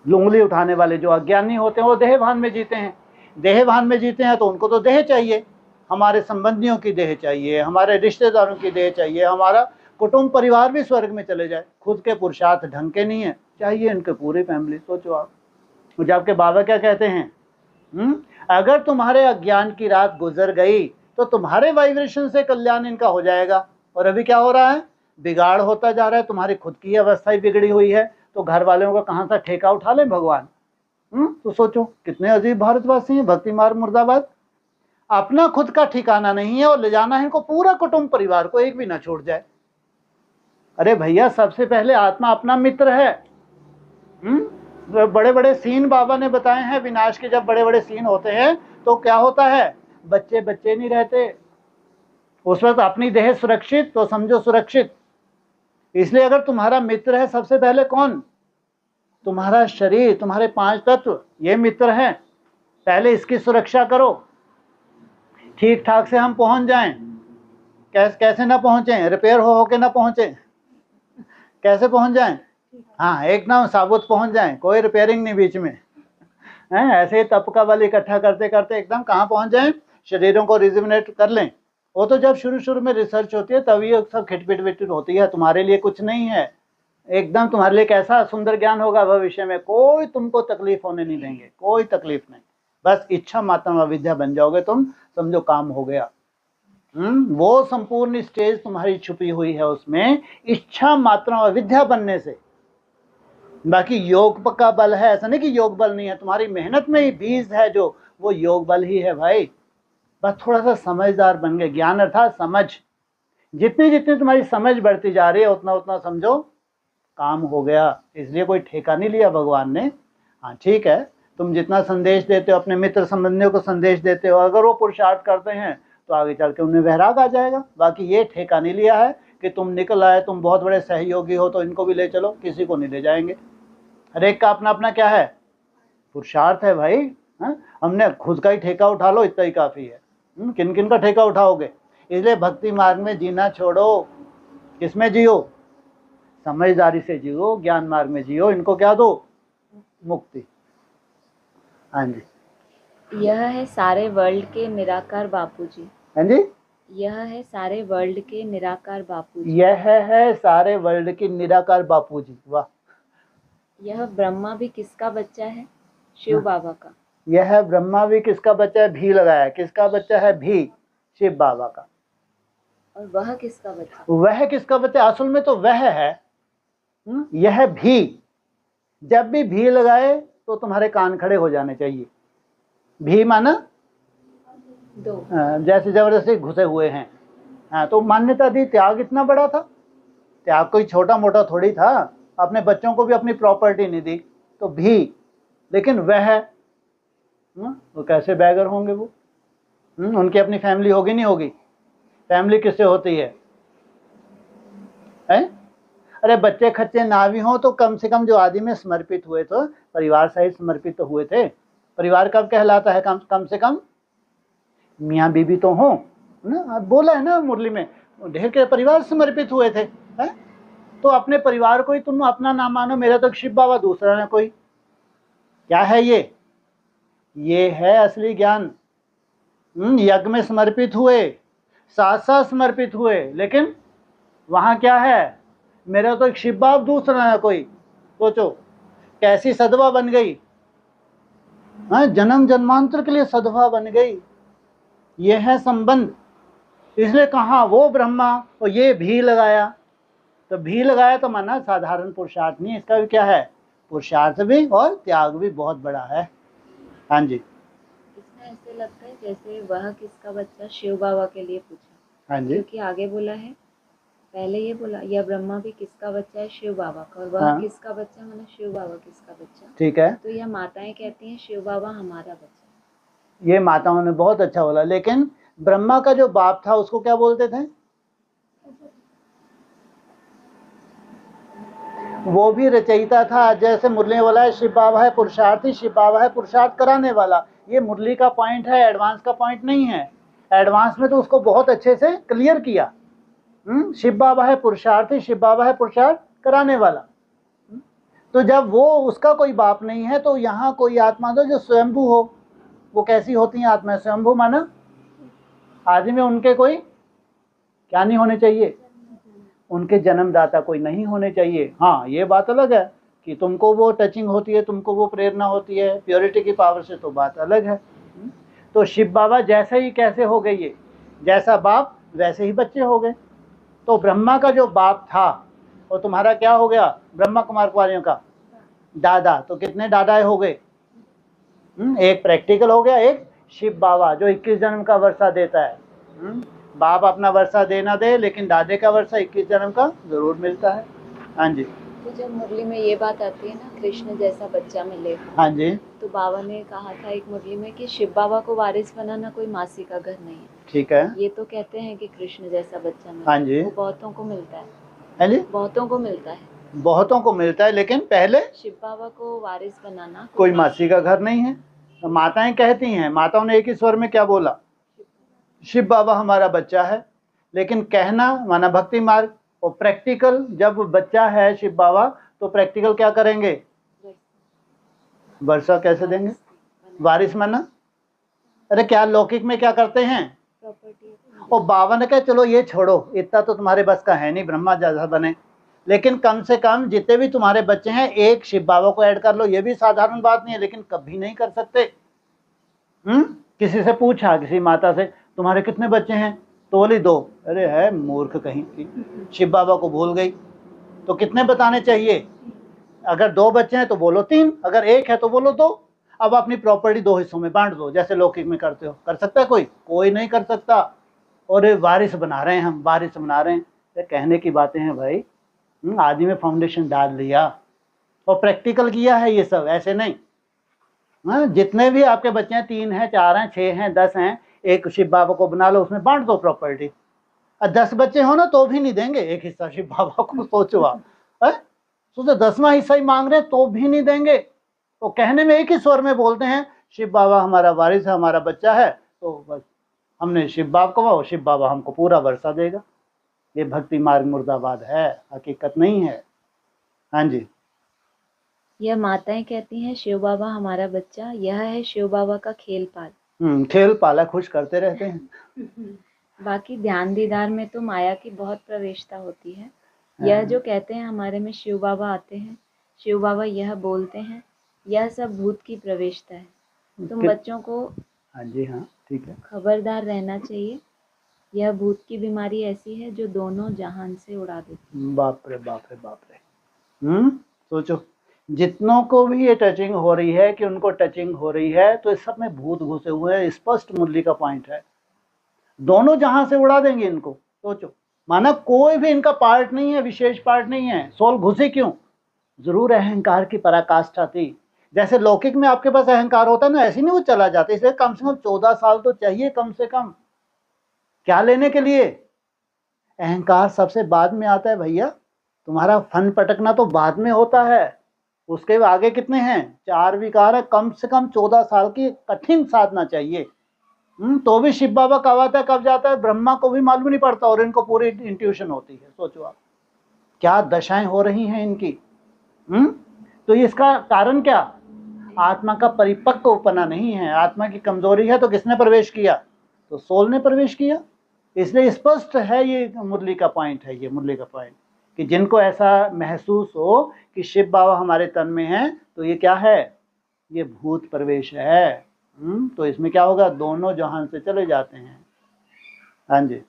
उंगली उठाने वाले जो अज्ञानी होते हैं वो देहभान में जीते हैं। देहभान में जीते हैं तो उनको तो देह चाहिए, हमारे संबंधियों की देह चाहिए, हमारे रिश्तेदारों की देह चाहिए, हमारा कुटुंब परिवार भी स्वर्ग में चले जाए। खुद के पुरुषार्थ ढंग के नहीं है, चाहिए इनके पूरी फैमिली। सोचो आप, मुझे आपके बाबा क्या कहते हैं? अगर तुम्हारे अज्ञान की रात गुजर गई, तो तुम्हारे वाइब्रेशन से कल्याण इनका हो जाएगा। और अभी क्या हो रहा है, बिगाड़ होता जा रहा है, तुम्हारी खुद की अवस्था ही बिगड़ी हुई है, तो घर वालों का कहाँ सा ठेका उठा लें भगवान। तो सोचो कितने अजीब भारतवासी हैं, भक्ति मार्ग मुर्दाबाद। अपना खुद का ठिकाना नहीं है और ले जाना है इनको पूरा कुटुंब परिवार को, एक भी ना छूट जाए। अरे भैया सबसे पहले आत्मा अपना मित्र है। बड़े बड़े सीन बाबा ने बताए हैं, विनाश के जब बड़े बड़े सीन होते हैं तो क्या होता है, बच्चे बच्चे नहीं रहते, उस वक्त अपनी देह सुरक्षित तो समझो सुरक्षित। इसलिए अगर तुम्हारा मित्र है सबसे पहले कौन, तुम्हारा शरीर, तुम्हारे 5 तत्व, ये मित्र हैं। पहले इसकी सुरक्षा करो, ठीक ठाक से हम पहुंच जाएं। कैसे ना पहुंचे, रिपेयर हो के ना पहुंचे, कैसे पहुंच जाएं, हाँ एकदम साबुत पहुंच जाएं, कोई रिपेयरिंग नहीं बीच में है। ऐसे ही तप का बल इकट्ठा करते करते एकदम कहाँ पहुंच जाएं, शरीरों को रिजुविनेट कर लें। वो तो जब शुरू में रिसर्च होती है तभी ये सब खिटपिट होती है, तुम्हारे लिए कुछ नहीं है। एकदम तुम्हारे लिए कैसा सुंदर ज्ञान होगा भविष्य में, कोई तुमको तकलीफ होने नहीं देंगे, कोई तकलीफ नहीं। बस इच्छा मात्र अविद्या बन जाओगे तुम, समझो काम हो गया। वो संपूर्ण स्टेज तुम्हारी छुपी हुई है उसमें, इच्छा मात्र अविद्या बनने से। बाकी योग का बल है, ऐसा नहीं कि योग बल नहीं है, तुम्हारी मेहनत में ही बीज है जो, वो योग बल ही है भाई। बस थोड़ा सा समझदार बन गए, ज्ञान अर्थात समझ। जितनी जितनी तुम्हारी समझ बढ़ती जा रही है उतना उतना समझो काम हो गया। इसलिए कोई ठेका नहीं लिया भगवान ने। हाँ ठीक है, तुम जितना संदेश देते हो, अपने मित्र संबंधियों को संदेश देते हो, अगर वो पुरुषार्थ करते हैं तो आगे चल के उन्हें वैराग आ जाएगा। बाकी ये ठेका नहीं लिया है कि तुम निकल आए, तुम बहुत बड़े सहयोगी हो तो इनको भी ले चलो, किसी को नहीं ले जाएंगे। हर एक का अपना अपना क्या है, पुरुषार्थ है भाई। हमने खुद का ही ठेका उठा लो, इतना ही काफ़ी है। किन किन का ठेका उठाओगे। इसलिए भक्ति मार्ग में जीना छोड़ो, किसमें जियो, समझदारी से जियो, ज्ञान मार्ग में जियो। इनको क्या दो, मुक्ति। हाँ जी। यह है सारे वर्ल्ड के निराकार बापूजी। हाँ जी, यह है सारे वर्ल्ड के निराकार बापूजी। यह है सारे वर्ल्ड की निराकार बापूजी। वाह। यह ब्रह्मा भी किसका बच्चा है, शिव बाबा का। यह ब्रह्मा भी किसका बच्चा है, भी लगाया, किसका बच्चा है, भी, शिव बाबा का। और वह किसका बच्चा, वह किसका बच्चा, असल में तो वह है। यह भी, जब भी लगाए तो तुम्हारे कान खड़े हो जाने चाहिए। भी माना दो, जैसे जबरदस्ती घुसे हुए हैं। हाँ, तो मान्यता दी, त्याग इतना बड़ा था, त्याग कोई छोटा मोटा थोड़ी था। अपने बच्चों को भी अपनी प्रॉपर्टी नहीं दी, तो भी। लेकिन वह वो कैसे बैगर होंगे वो, उनकी अपनी फैमिली होगी नहीं होगी। फैमिली किससे होती है, हैं? अरे बच्चे खच्चे ना भी हों तो कम से कम जो आदि में समर्पित हुए तो परिवार सहित समर्पित तो हुए थे। परिवार कब कहलाता है, कम से कम मियाँ बीबी तो हों ना। बोला है ना मुरली में, ढेर के परिवार समर्पित हुए थे, हैं? तो अपने परिवार को ही तुम अपना ना मानो। मेरा तो शिव बाबा, दूसरा ना कोई। क्या है ये है असली ज्ञान। यज्ञ में समर्पित हुए, साथ साथ समर्पित हुए, लेकिन वहाँ क्या है, मेरा तो एक शिव बाप, दूसरा ना कोई। सोचो कैसी सदवा बन गई। हाँ, जन्म जन्मांतर के लिए सदवा बन गई। ये है संबंध। इसलिए कहा वो ब्रह्मा और ये भी लगाया। तो भी लगाया तो माना साधारण पुरुषार्थ नहीं, इसका भी क्या है, पुरुषार्थ भी और त्याग भी बहुत बड़ा है। हाँ जी। इसमें ऐसे लगता है जैसे वह किसका बच्चा शिव बाबा के लिए पूछा। हाँ जी, क्योंकि आगे बोला है, पहले ये बोला यह ब्रह्मा भी किसका बच्चा है, शिव बाबा का। और वह हाँ। किसका बच्चा, माना शिव बाबा किसका बच्चा। ठीक है। तो यह माताएं कहती हैं शिव बाबा हमारा बच्चा। ये माताओं ने बहुत अच्छा बोला। लेकिन ब्रह्मा का जो बाप था उसको क्या बोलते थे, वो भी रचयिता था। जैसे मुरली में बोला है शिव बाबा है पुरुषार्थी, शिव बाबा है पुरुषार्थ कराने वाला। ये मुरली का पॉइंट है, एडवांस का पॉइंट नहीं है। एडवांस में तो उसको बहुत अच्छे से क्लियर किया। शिव बाबा है पुरुषार्थी, शिव बाबा है पुरुषार्थ कराने वाला। तो जब वो उसका कोई बाप नहीं है तो यहाँ कोई आत्मा तो जो स्वयंभू हो। वो कैसी होती हैं आत्मा, स्वयंभू माना आदि में उनके कोई क्या नहीं होने चाहिए, उनके जन्मदाता कोई नहीं होने चाहिए। हाँ, ये बात अलग है कि तुमको वो टचिंग होती है, तुमको वो प्रेरणा होती है प्योरिटी की पावर से, तो बात अलग है। तो शिव बाबा जैसे ही कैसे हो गए, जैसा बाप वैसे ही बच्चे हो गए। तो ब्रह्मा का जो बाप था वो तुम्हारा क्या हो गया, ब्रह्मा कुमार कुमारियों का दादा। तो कितने दादाएं हो गए? एक प्रैक्टिकल हो गया, एक शिव बाबा जो 21 जन्म का वर्षा देता है। बाप अपना वर्षा दे ना दे, लेकिन दादे का वर्षा 21 जन्म का जरूर मिलता है। हाँ जी। तो जब मुरली में ये बात आती है ना, कृष्ण जैसा बच्चा मिले, हाँ जी, तो बाबा ने कहा था एक मुरली में कि शिव बाबा को वारिस बनाना कोई मासी का घर नहीं है। ठीक है। ये तो कहते हैं कि कृष्ण जैसा बच्चा मिले। हाँ जी। वो बहुतों को मिलता है। हाँ जी, बहुतों को मिलता है, बहुतों को मिलता है, लेकिन पहले शिव बाबा को वारिस बनाना कोई मासी का घर नहीं है। तो माताएं कहती हैं, माताओं ने एक ही स्वर में क्या बोला, शिव बाबा हमारा बच्चा है। लेकिन कहना माना भक्ति मार्ग, और प्रैक्टिकल जब बच्चा है शिव बाबा, तो प्रैक्टिकल क्या करेंगे, वर्षा कैसे देंगे, वारिस माना। अरे क्या लौकिक में क्या करते हैं, प्रॉपर्टी। और बाबा ने कहा चलो ये छोड़ो, इतना तो तुम्हारे बस का है नहीं ब्रह्मा जैसा बने, लेकिन कम से कम जितने भी तुम्हारे बच्चे हैं एक शिव बाबा को ऐड कर लो। ये भी साधारण बात नहीं है, लेकिन कभी नहीं कर सकते। किसी से पूछा, किसी माता से, तुम्हारे कितने बच्चे हैं, तो बोली 2। अरे है मूर्ख कहीं की, शिव बाबा को भूल गई। तो कितने बताने चाहिए, अगर 2 बच्चे हैं तो बोलो 3, अगर 1 है तो बोलो 2। अब अपनी प्रॉपर्टी 2 हिस्सों में बांट दो, जैसे लौकिक में करते हो। कर सकता है कोई? कोई नहीं कर सकता। और वारिस बना रहे हैं, हम वारिस बना रहे हैं, ये कहने की बातें हैं भाई। आदमी में फाउंडेशन डाल लिया और प्रैक्टिकल किया है ये सब, ऐसे नहीं। जितने भी आपके बच्चे हैं, 3 हैं, 4 हैं, 6 हैं, 10 हैं, एक शिव बाबा को बना लो, उसमें बांट दो प्रॉपर्टी। 10 बच्चे हो ना तो भी नहीं देंगे एक हिस्सा शिव बाबा को, सोचो आप। सोचो 10वां हिस्सा ही मांग रहे हैं तो भी नहीं देंगे। तो कहने में एक ही स्वर में बोलते हैं, शिव बाबा हमारा वारिस है, हमारा बच्चा है, तो बस हमने शिव बाबा को, शिव बाबा हमको पूरा वर्षा देगा। ये भक्ति मार्ग मुर्दाबाद है, हकीकत नहीं है। हाँ जी। यह माताएं कहती हैं शिव बाबा हमारा बच्चा, यह है शिव बाबा का खेल पाल। खेल पाला खुश करते रहते हैं। बाकी ध्यान दीदार में तो माया की बहुत प्रवेशता होती है। यह जो कहते हैं हमारे में शिव बाबा आते हैं, शिव बाबा यह बोलते हैं, यह सब भूत की प्रवेशता है। तुम बच्चों को हाँ जी, हाँ ठीक है, खबरदार रहना चाहिए। यह भूत की बीमारी ऐसी है जो दोनों जहान से उड़ा देती। बाप रे बाप रे बाप रे। सोचो जितनों को भी ये टचिंग हो रही है कि उनको टचिंग हो रही है, तो इस सब में भूत घुसे हुए हैं। स्पष्ट मुरली का पॉइंट है, दोनों जहां से उड़ा देंगे इनको। सोचो, माना कोई भी इनका पार्ट नहीं है, विशेष पार्ट नहीं है। सोल घुसे क्यों? जरूर अहंकार की पराकाष्ठा थी। जैसे लौकिक में आपके पास अहंकार होता है ना, ऐसे नहीं वो चला जाता। इसलिए कम से कम 14 साल तो चाहिए कम से कम। क्या लेने के लिए? अहंकार सबसे बाद में आता है भैया। तुम्हारा फन पटकना तो बाद में होता है, उसके आगे कितने हैं? 4 विकार है। कम से कम 14 साल की कठिन साधना चाहिए। तो भी शिव बाबा कब आता है कब जाता है ब्रह्मा को भी मालूम नहीं पड़ता, और इनको पूरी इंट्यूशन होती है। सोचो आप क्या दशाएं हो रही हैं इनकी। तो इसका कारण क्या? आत्मा का परिपक्वपना नहीं है, आत्मा की कमजोरी है। तो किसने प्रवेश किया? तो सोल ने प्रवेश किया। इसलिए स्पष्ट है, ये मुरली का पॉइंट है, ये मुरली का पॉइंट, कि जिनको ऐसा महसूस हो कि शिव बाबा हमारे तन में है, तो ये क्या है? ये भूत प्रवेश है। तो इसमें क्या होगा? दोनों जहान से चले जाते हैं। हाँ जी।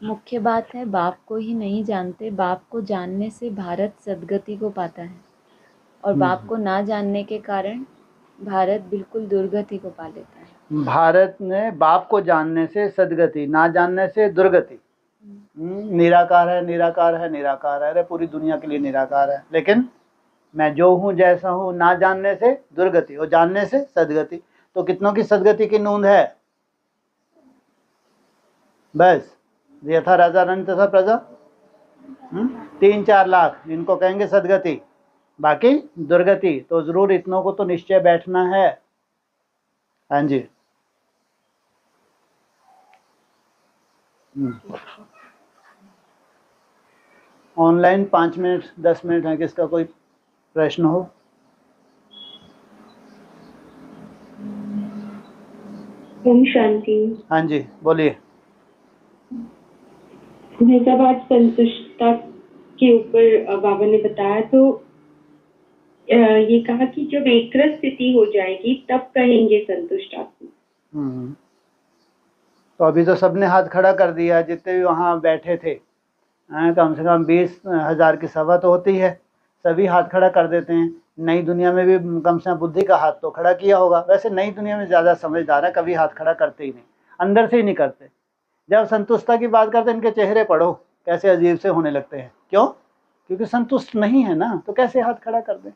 मुख्य बात है बाप को ही नहीं जानते। बाप को जानने से भारत सदगति को पाता है, और बाप को ना जानने के कारण भारत बिल्कुल दुर्गति को पा लेता है। भारत ने बाप को जानने से सदगति, ना जानने से दुर्गति। निराकार है, निराकार है, निराकार है। अरे पूरी दुनिया के लिए निराकार है, लेकिन मैं जो हूँ जैसा हूँ, ना जानने से दुर्गति और जानने से सदगति। तो कितनों की सदगति की नूंद है? बस यथा राजा रंग तथा प्रजा, 3-4 लाख इनको कहेंगे सदगति, बाकी दुर्गति। तो जरूर इतनों को तो निश्चय बैठना है। हाँ जी। ऑनलाइन 5 मिनट 10 मिनट है, किसका कोई प्रश्न हो? ओम शांति। हाँ जी बोलिए। जब आज संतुष्टता के ऊपर बाबा ने बताया, तो ये कहा कि जब एकरस स्थिति हो जाएगी तब कहेंगे संतुष्ट आत्मा। तो अभी तो सबने हाथ खड़ा कर दिया, जितने भी वहाँ बैठे थे, कम से कम 20,000 की सभा तो होती है, सभी हाथ खड़ा कर देते हैं। नई दुनिया में भी कम से कम बुद्धि का हाथ तो खड़ा किया होगा। वैसे नई दुनिया में ज़्यादा समझदार है, कभी हाथ खड़ा करते ही नहीं, अंदर से ही नहीं करते। जब संतुष्टता की बात करते हैं, इनके चेहरे पढ़ो कैसे अजीब से होने लगते हैं। क्यों? क्योंकि संतुष्ट नहीं है ना, तो कैसे हाथ खड़ा कर दें।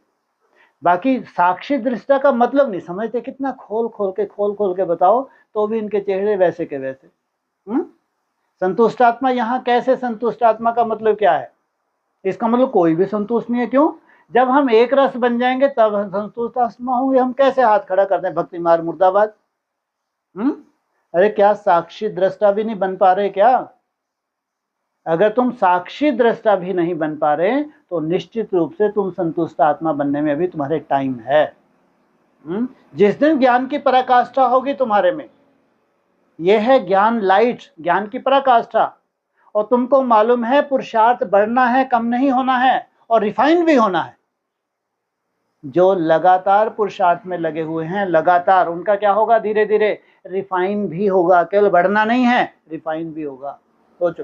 बाकी साक्षी दृष्टा का मतलब नहीं समझते, कितना खोल खोल के बताओ तो भी इनके चेहरे वैसे के वैसे। संतुष्ट आत्मा, यहाँ कैसे संतुष्ट आत्मा का मतलब क्या है? इसका मतलब कोई भी संतुष्ट नहीं है। क्यों? जब हम एक रस बन जाएंगे तब हम संतुष्ट आत्मा होंगे। हम कैसे हाथ खड़ा करते हैं? भक्ति मार्ग मुर्दाबाद। अरे क्या साक्षी दृष्टा भी नहीं बन पा रहे क्या? अगर तुम साक्षी दृष्टा भी नहीं बन पा रहे तो निश्चित रूप से तुम संतुष्ट आत्मा बनने में भी तुम्हारे टाइम है। जिस दिन ज्ञान की पराकाष्ठा होगी तुम्हारे में, यह है ज्ञान लाइट, ज्ञान की पराकाष्ठा, और तुमको मालूम है पुरुषार्थ बढ़ना है, कम नहीं होना है, और रिफाइन भी होना है। जो लगातार पुरुषार्थ में लगे हुए हैं, लगातार, उनका क्या होगा? धीरे धीरे रिफाइन भी होगा। केवल बढ़ना नहीं है, रिफाइन भी होगा। सोचो,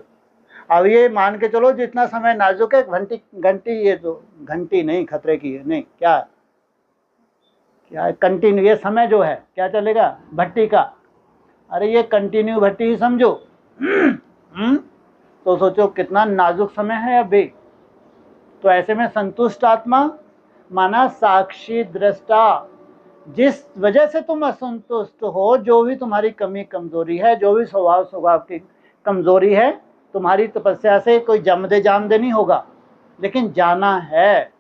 अब ये मान के चलो जितना समय नाजुक है, घंटी, ये तो घंटी नहीं खतरे की है, नहीं, क्या कंटिन्यू, ये समय जो है क्या चलेगा? भट्टी का। अरे ये कंटिन्यू भट्टी ही समझो। तो सोचो कितना नाजुक समय है अभी। तो ऐसे में संतुष्ट आत्मा माना साक्षी दृष्टा। जिस वजह से तुम असंतुष्ट हो, जो भी तुम्हारी कमी कमजोरी है, जो भी स्वभाव की कमजोरी है, तुम्हारी तपस्या से कोई जमदे जामदे नहीं होगा, लेकिन जाना है।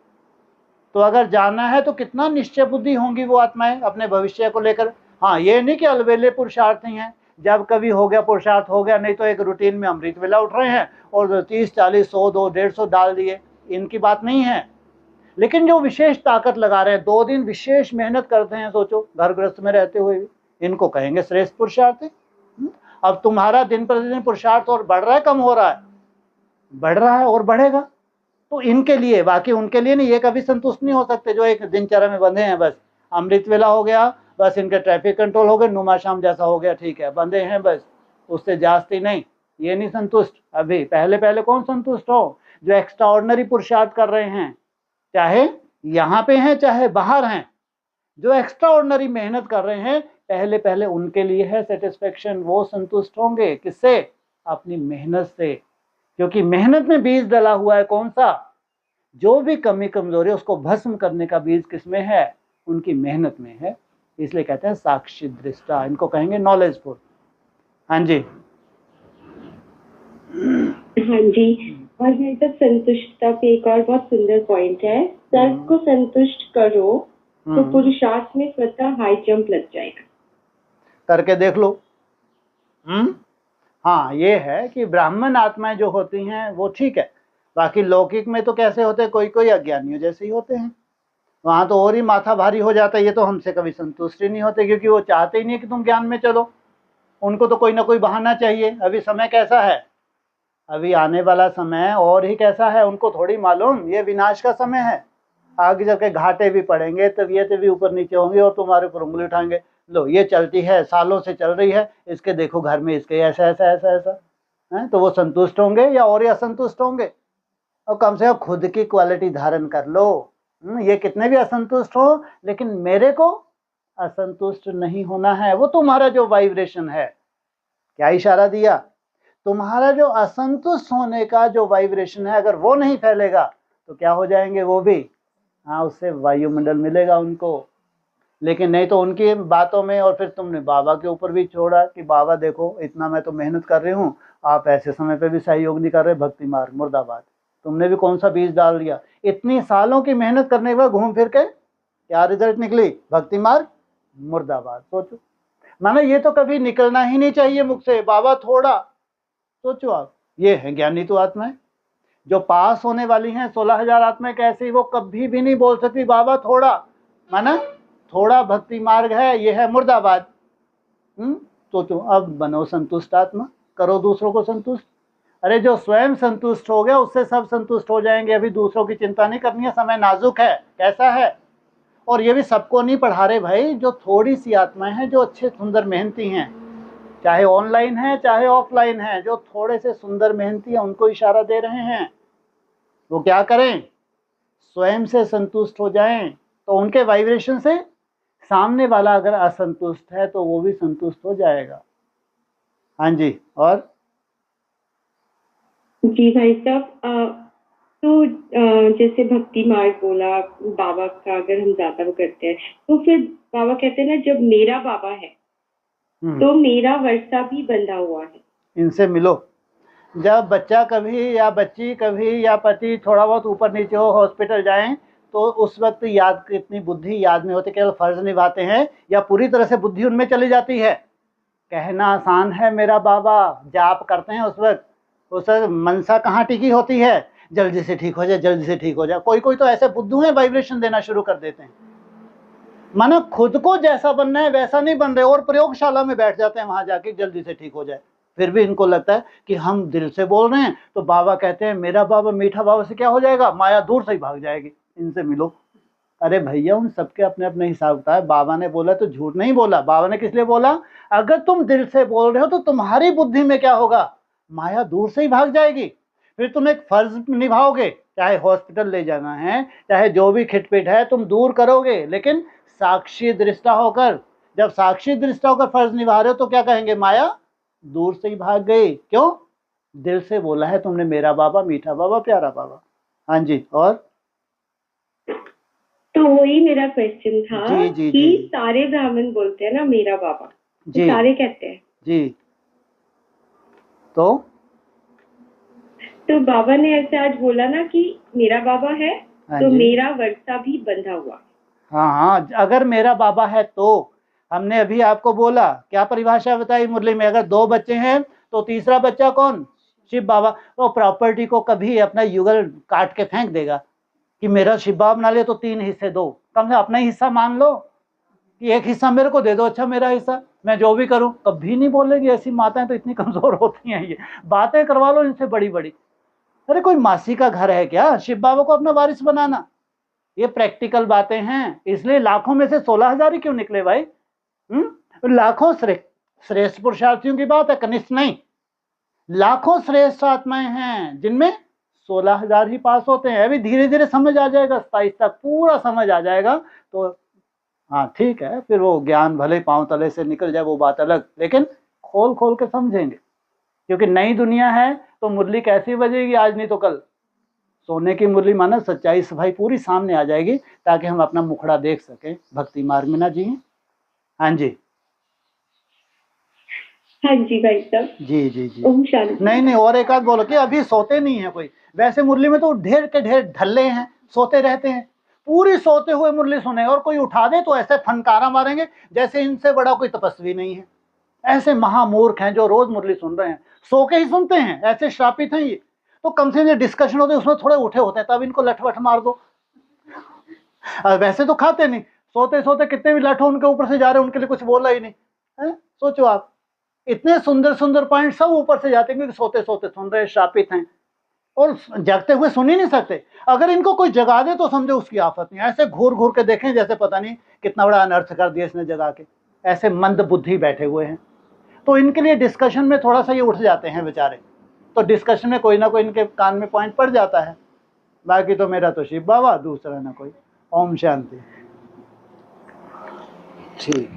तो अगर जाना है तो कितना निश्चय बुद्धि होंगी वो आत्माएं अपने भविष्य को लेकर। हाँ, ये नहीं कि अलवेले पुरुषार्थ ही हैं, जब कभी हो गया पुरुषार्थ हो गया, नहीं तो एक रूटीन में अमृत वेला उठ रहे हैं और 30, 40, 100, 200, 150 डाल दिए, इनकी बात नहीं है। लेकिन जो विशेष ताकत लगा रहे हैं, 2 दिन विशेष मेहनत करते हैं, सोचो घर गृहस्थ में रहते हुए भी, इनको कहेंगे श्रेष्ठ पुरुषार्थ। अब तुम्हारा दिन प्रतिदिन पुरुषार्थ और बढ़ रहा है, कम हो रहा है? बढ़ रहा है और बढ़ेगा। तो इनके लिए, बाकी उनके लिए नहीं, ये कभी संतुष्ट नहीं हो सकते जो एक दिनचर्या में बंधे हैं। बस अमृत वेला हो गया, बस इनके ट्रैफिक कंट्रोल हो गए, नुमा शाम जैसा हो गया, ठीक है, बंधे हैं बस, उससे जास्ती नहीं। ये नहीं संतुष्ट अभी। पहले पहले कौन संतुष्ट हो? जो एक्स्ट्रा ऑर्डिनरी पुरुषार्थ कर रहे हैं, चाहे यहाँ पे हैं चाहे बाहर हैं, जो एक्स्ट्रा ऑर्डिनरी मेहनत कर रहे हैं, पहले पहले उनके लिए है सेटिस्फेक्शन। वो संतुष्ट होंगे किससे? अपनी मेहनत से। क्योंकि मेहनत में बीज डला हुआ है कौन सा? जो भी कमी कमजोरी उसको भस्म करने का बीज किसमें है? उनकी मेहनत में है। इसलिए कहते हैं साक्षी दृष्टा, इनको कहेंगे नॉलेजफुल। हाँ जी, हाँ जी। और मेरे तक संतुष्टता पे एक और बहुत सुंदर पॉइंट है, सर्व को संतुष्ट करो तो पुरुषार्थ में स्वतः हाई जंप लग जाएगा। करके देख लो। हाँ, ये है कि ब्राह्मण आत्माएं जो होती हैं वो ठीक है, बाकी लौकिक में तो कैसे होते हैं? कोई कोई अज्ञानियों जैसे ही होते हैं, वहां तो और ही माथा भारी हो जाता है। ये तो हमसे कभी संतुष्ट ही नहीं होते, क्योंकि वो चाहते ही नहीं कि तुम ज्ञान में चलो। उनको तो कोई ना कोई बहाना चाहिए। अभी समय कैसा है? अभी आने वाला समय और ही कैसा है उनको थोड़ी मालूम। ये विनाश का समय है, आगे चल के घाटे भी पड़ेंगे, तबीयतें भी ऊपर नीचे होंगी और तुम्हारे ऊपर उंगली उठाएंगे, लो ये चलती है, सालों से चल रही है, इसके देखो घर में इसके ऐसा ऐसा ऐसा ऐसा है। तो वो संतुष्ट होंगे या और ही असंतुष्ट होंगे? और कम से कम खुद की क्वालिटी धारण कर लो। ये कितने भी असंतुष्ट हो, लेकिन मेरे को असंतुष्ट नहीं होना है। वो तुम्हारा जो वाइब्रेशन है, क्या इशारा दिया? तुम्हारा जो असंतुष्ट होने का जो वाइब्रेशन है, अगर वो नहीं फैलेगा तो क्या हो जाएंगे वो भी? हाँ, उससे वायुमंडल मिलेगा उनको। लेकिन नहीं तो उनकी बातों में, और फिर तुमने बाबा के ऊपर भी छोड़ा कि बाबा देखो इतना मैं तो मेहनत कर रही हूँ, आप ऐसे समय पे भी सहयोग नहीं कर रहे, भक्ति मार्ग मुर्दाबाद। तुमने भी कौन सा बीज डाल दिया? इतनी सालों की मेहनत करने के बाद घूम फिर के क्या रिजल्ट निकली? भक्ति मार्ग मुर्दाबाद। सोचो, माना ये तो कभी निकलना ही नहीं चाहिए मुख से, बाबा थोड़ा। सोचो आप, ये है ज्ञानी तो आत्माएं जो पास होने वाली हैं। 16,000 आत्माएं कैसी, वो कभी भी नहीं बोल सकती बाबा थोड़ा। माना थोड़ा भक्ति मार्ग है, ये है मुर्दाबाद। सोचो, अब बनो संतुष्ट आत्मा, करो दूसरों को संतुष्ट। अरे जो स्वयं संतुष्ट हो गया उससे सब संतुष्ट हो जाएंगे। अभी दूसरों की चिंता नहीं करनी है। समय नाजुक है, कैसा है? और ये भी सबको नहीं पढ़ा रहे भाई, जो थोड़ी सी आत्माएं हैं जो अच्छे सुंदर मेहनती हैं, चाहे ऑनलाइन है चाहे ऑफलाइन है, जो थोड़े से सुंदर मेहनती हैं उनको इशारा दे रहे हैं। वो क्या करें, स्वयं से संतुष्ट हो जाएं, तो उनके वाइब्रेशन से सामने वाला अगर असंतुष्ट है तो वो भी संतुष्ट हो जाएगा। हाँ जी। और जी भाई साहब, तो जैसे भक्ति मार्ग बोला बाबा का, अगर हम ज्यादा वो करते हैं तो फिर बाबा कहते हैं ना, जब मेरा बाबा है तो मेरा वर्षा भी बंधा हुआ है। इनसे मिलो। जब बच्चा कभी या बच्ची कभी या पति थोड़ा बहुत ऊपर नीचे हो, हॉस्पिटल जाएं, तो उस वक्त याद, इतनी बुद्धि याद में होती, केवल फर्ज निभाते हैं या पूरी तरह से बुद्धि उनमें चली जाती है। कहना आसान है मेरा बाबा, जाप करते हैं उस वक्त मनसा कहाँ टिकी होती है, जल्दी से ठीक हो जाए, जल्दी से ठीक हो जाए। कोई कोई तो ऐसे बुद्धू हैं, वाइब्रेशन देना शुरू कर देते हैं, मानो खुद को जैसा बनना है वैसा नहीं बन रहे, और प्रयोगशाला में बैठ जाते हैं वहां जाके जल्दी से ठीक हो जाए। फिर भी इनको लगता है कि हम दिल से बोल रहे हैं, तो बाबा कहते हैं मेरा बाबा मीठा बाबा से क्या हो जाएगा, माया दूर से ही भाग जाएगी, इनसे मिलो। अरे भैया, उन सबके अपने अपने हिसाब होता है। बाबा ने बोला तो झूठ नहीं बोला। बाबा ने किस लिए बोला, अगर तुम दिल से बोल रहे हो तो तुम्हारी बुद्धि में क्या होगा, माया दूर से ही भाग जाएगी। फिर तुम एक फर्ज निभाओगे, चाहे हॉस्पिटल ले जाना है, चाहे जो भी खिटपिट है तुम दूर करोगे, लेकिन साक्षी दृष्टा होकर। जब साक्षी दृष्टा होकर फर्ज निभा रहे हो तो क्या कहेंगे, माया दूर से ही भाग गई। क्यों, दिल से बोला है तुमने, मेरा बाबा मीठा बाबा प्यारा बाबा। हाँ जी। और तो वही मेरा क्वेश्चन था जी, जी, कि जी। सारे ब्राह्मण बोलते हैं ना मेरा बाबा, जी, सारे कहते हैं जी। तो बाबा ने ऐसे आज बोला ना कि मेरा बाबा है हाँ तो जी। मेरा वर्षा भी बंधा हुआ। हाँ हाँ, अगर मेरा बाबा है तो, हमने अभी आपको बोला, क्या परिभाषा बताई मुरली में, अगर 2 बच्चे हैं तो तीसरा बच्चा कौन, शिव बाबा। वो प्रॉपर्टी को कभी अपना युगल काट के फेंक देगा कि मेरा शिव बाबा बना ले तो 3 हिस्से दो, कम से अपना हिस्सा मान लो कि 1 हिस्सा मेरे को दे दो, अच्छा मेरा हिस्सा मैं जो भी करूं। कभी नहीं बोलेगी, ऐसी माताएं तो इतनी कमजोर होती हैं, ये बातें करवा लो इनसे बड़ी बड़ी। अरे कोई मासी का घर है क्या शिव बाबा को अपना वारिस बनाना, ये प्रैक्टिकल बातें हैं। इसलिए लाखों में से 16,000 ही क्यों निकले भाई। लाखों श्रेष्ठ पुरुषार्थियों की बात है, कनिष्ठ नहीं। लाखों श्रेष्ठ आत्माएं हैं जिनमें 16,000 ही पास होते हैं। अभी धीरे धीरे समझ आ जाएगा, 27 तक पूरा समझ आ जाएगा तो हाँ ठीक है, फिर वो ज्ञान भले पांव तले से निकल जाए वो बात अलग, लेकिन खोल खोल के समझेंगे, क्योंकि नई दुनिया है तो मुरली कैसी बजेगी आज नहीं तो कल। सोने की मुरली माना सच्चाई सफाई पूरी सामने आ जाएगी, ताकि हम अपना मुखड़ा देख सकें, भक्ति मार्ग में ना जिए। हाँ जी। हाँ जी भाई साहब। जी जी जी। ओम शांति। नहीं, और एक आध बोलो कि अभी सोते नहीं है कोई। वैसे मुरली में तो ढेर के ढेर ढल्ले हैं, सोते रहते हैं, पूरी सोते हुए मुरली सुने, और कोई उठा दे तो ऐसे फनकारा मारेंगे जैसे इनसे बड़ा कोई तपस्वी नहीं है। ऐसे महामूर्ख हैं जो रोज मुरली सुन रहे हैं, सो के ही सुनते हैं, ऐसे श्रापित हैं ये। तो कम से कम डिस्कशन होते उसमें थोड़े उठे होते हैं, तब इनको लठवठ मार दो। वैसे तो खाते नहीं, सोते सोते कितने भी लठ उनके ऊपर से जा रहे हैं, उनके लिए कुछ बोला ही नहीं है। सोचो आप, इतने सुंदर सुंदर पॉइंट सब ऊपर से जाते हैं, क्योंकि सोते सोते सुन रहे, श्रापित हैं, और जगते हुए सुन ही नहीं सकते। अगर इनको कोई जगा दे तो समझो उसकी आफत नहीं। ऐसे घूर घूर के देखें जैसे पता नहीं कितना बड़ा अनर्थ कर दिया इसने जगा के, ऐसे मंद बुद्धि बैठे हुए हैं। तो इनके लिए डिस्कशन में थोड़ा सा ये उठ जाते हैं बेचारे, तो डिस्कशन में कोई ना कोई इनके कान में पॉइंट पड़ जाता है। बाकी तो मेरा तो शिव बाबा, दूसरा ना कोई। ओम शांति। ठीक।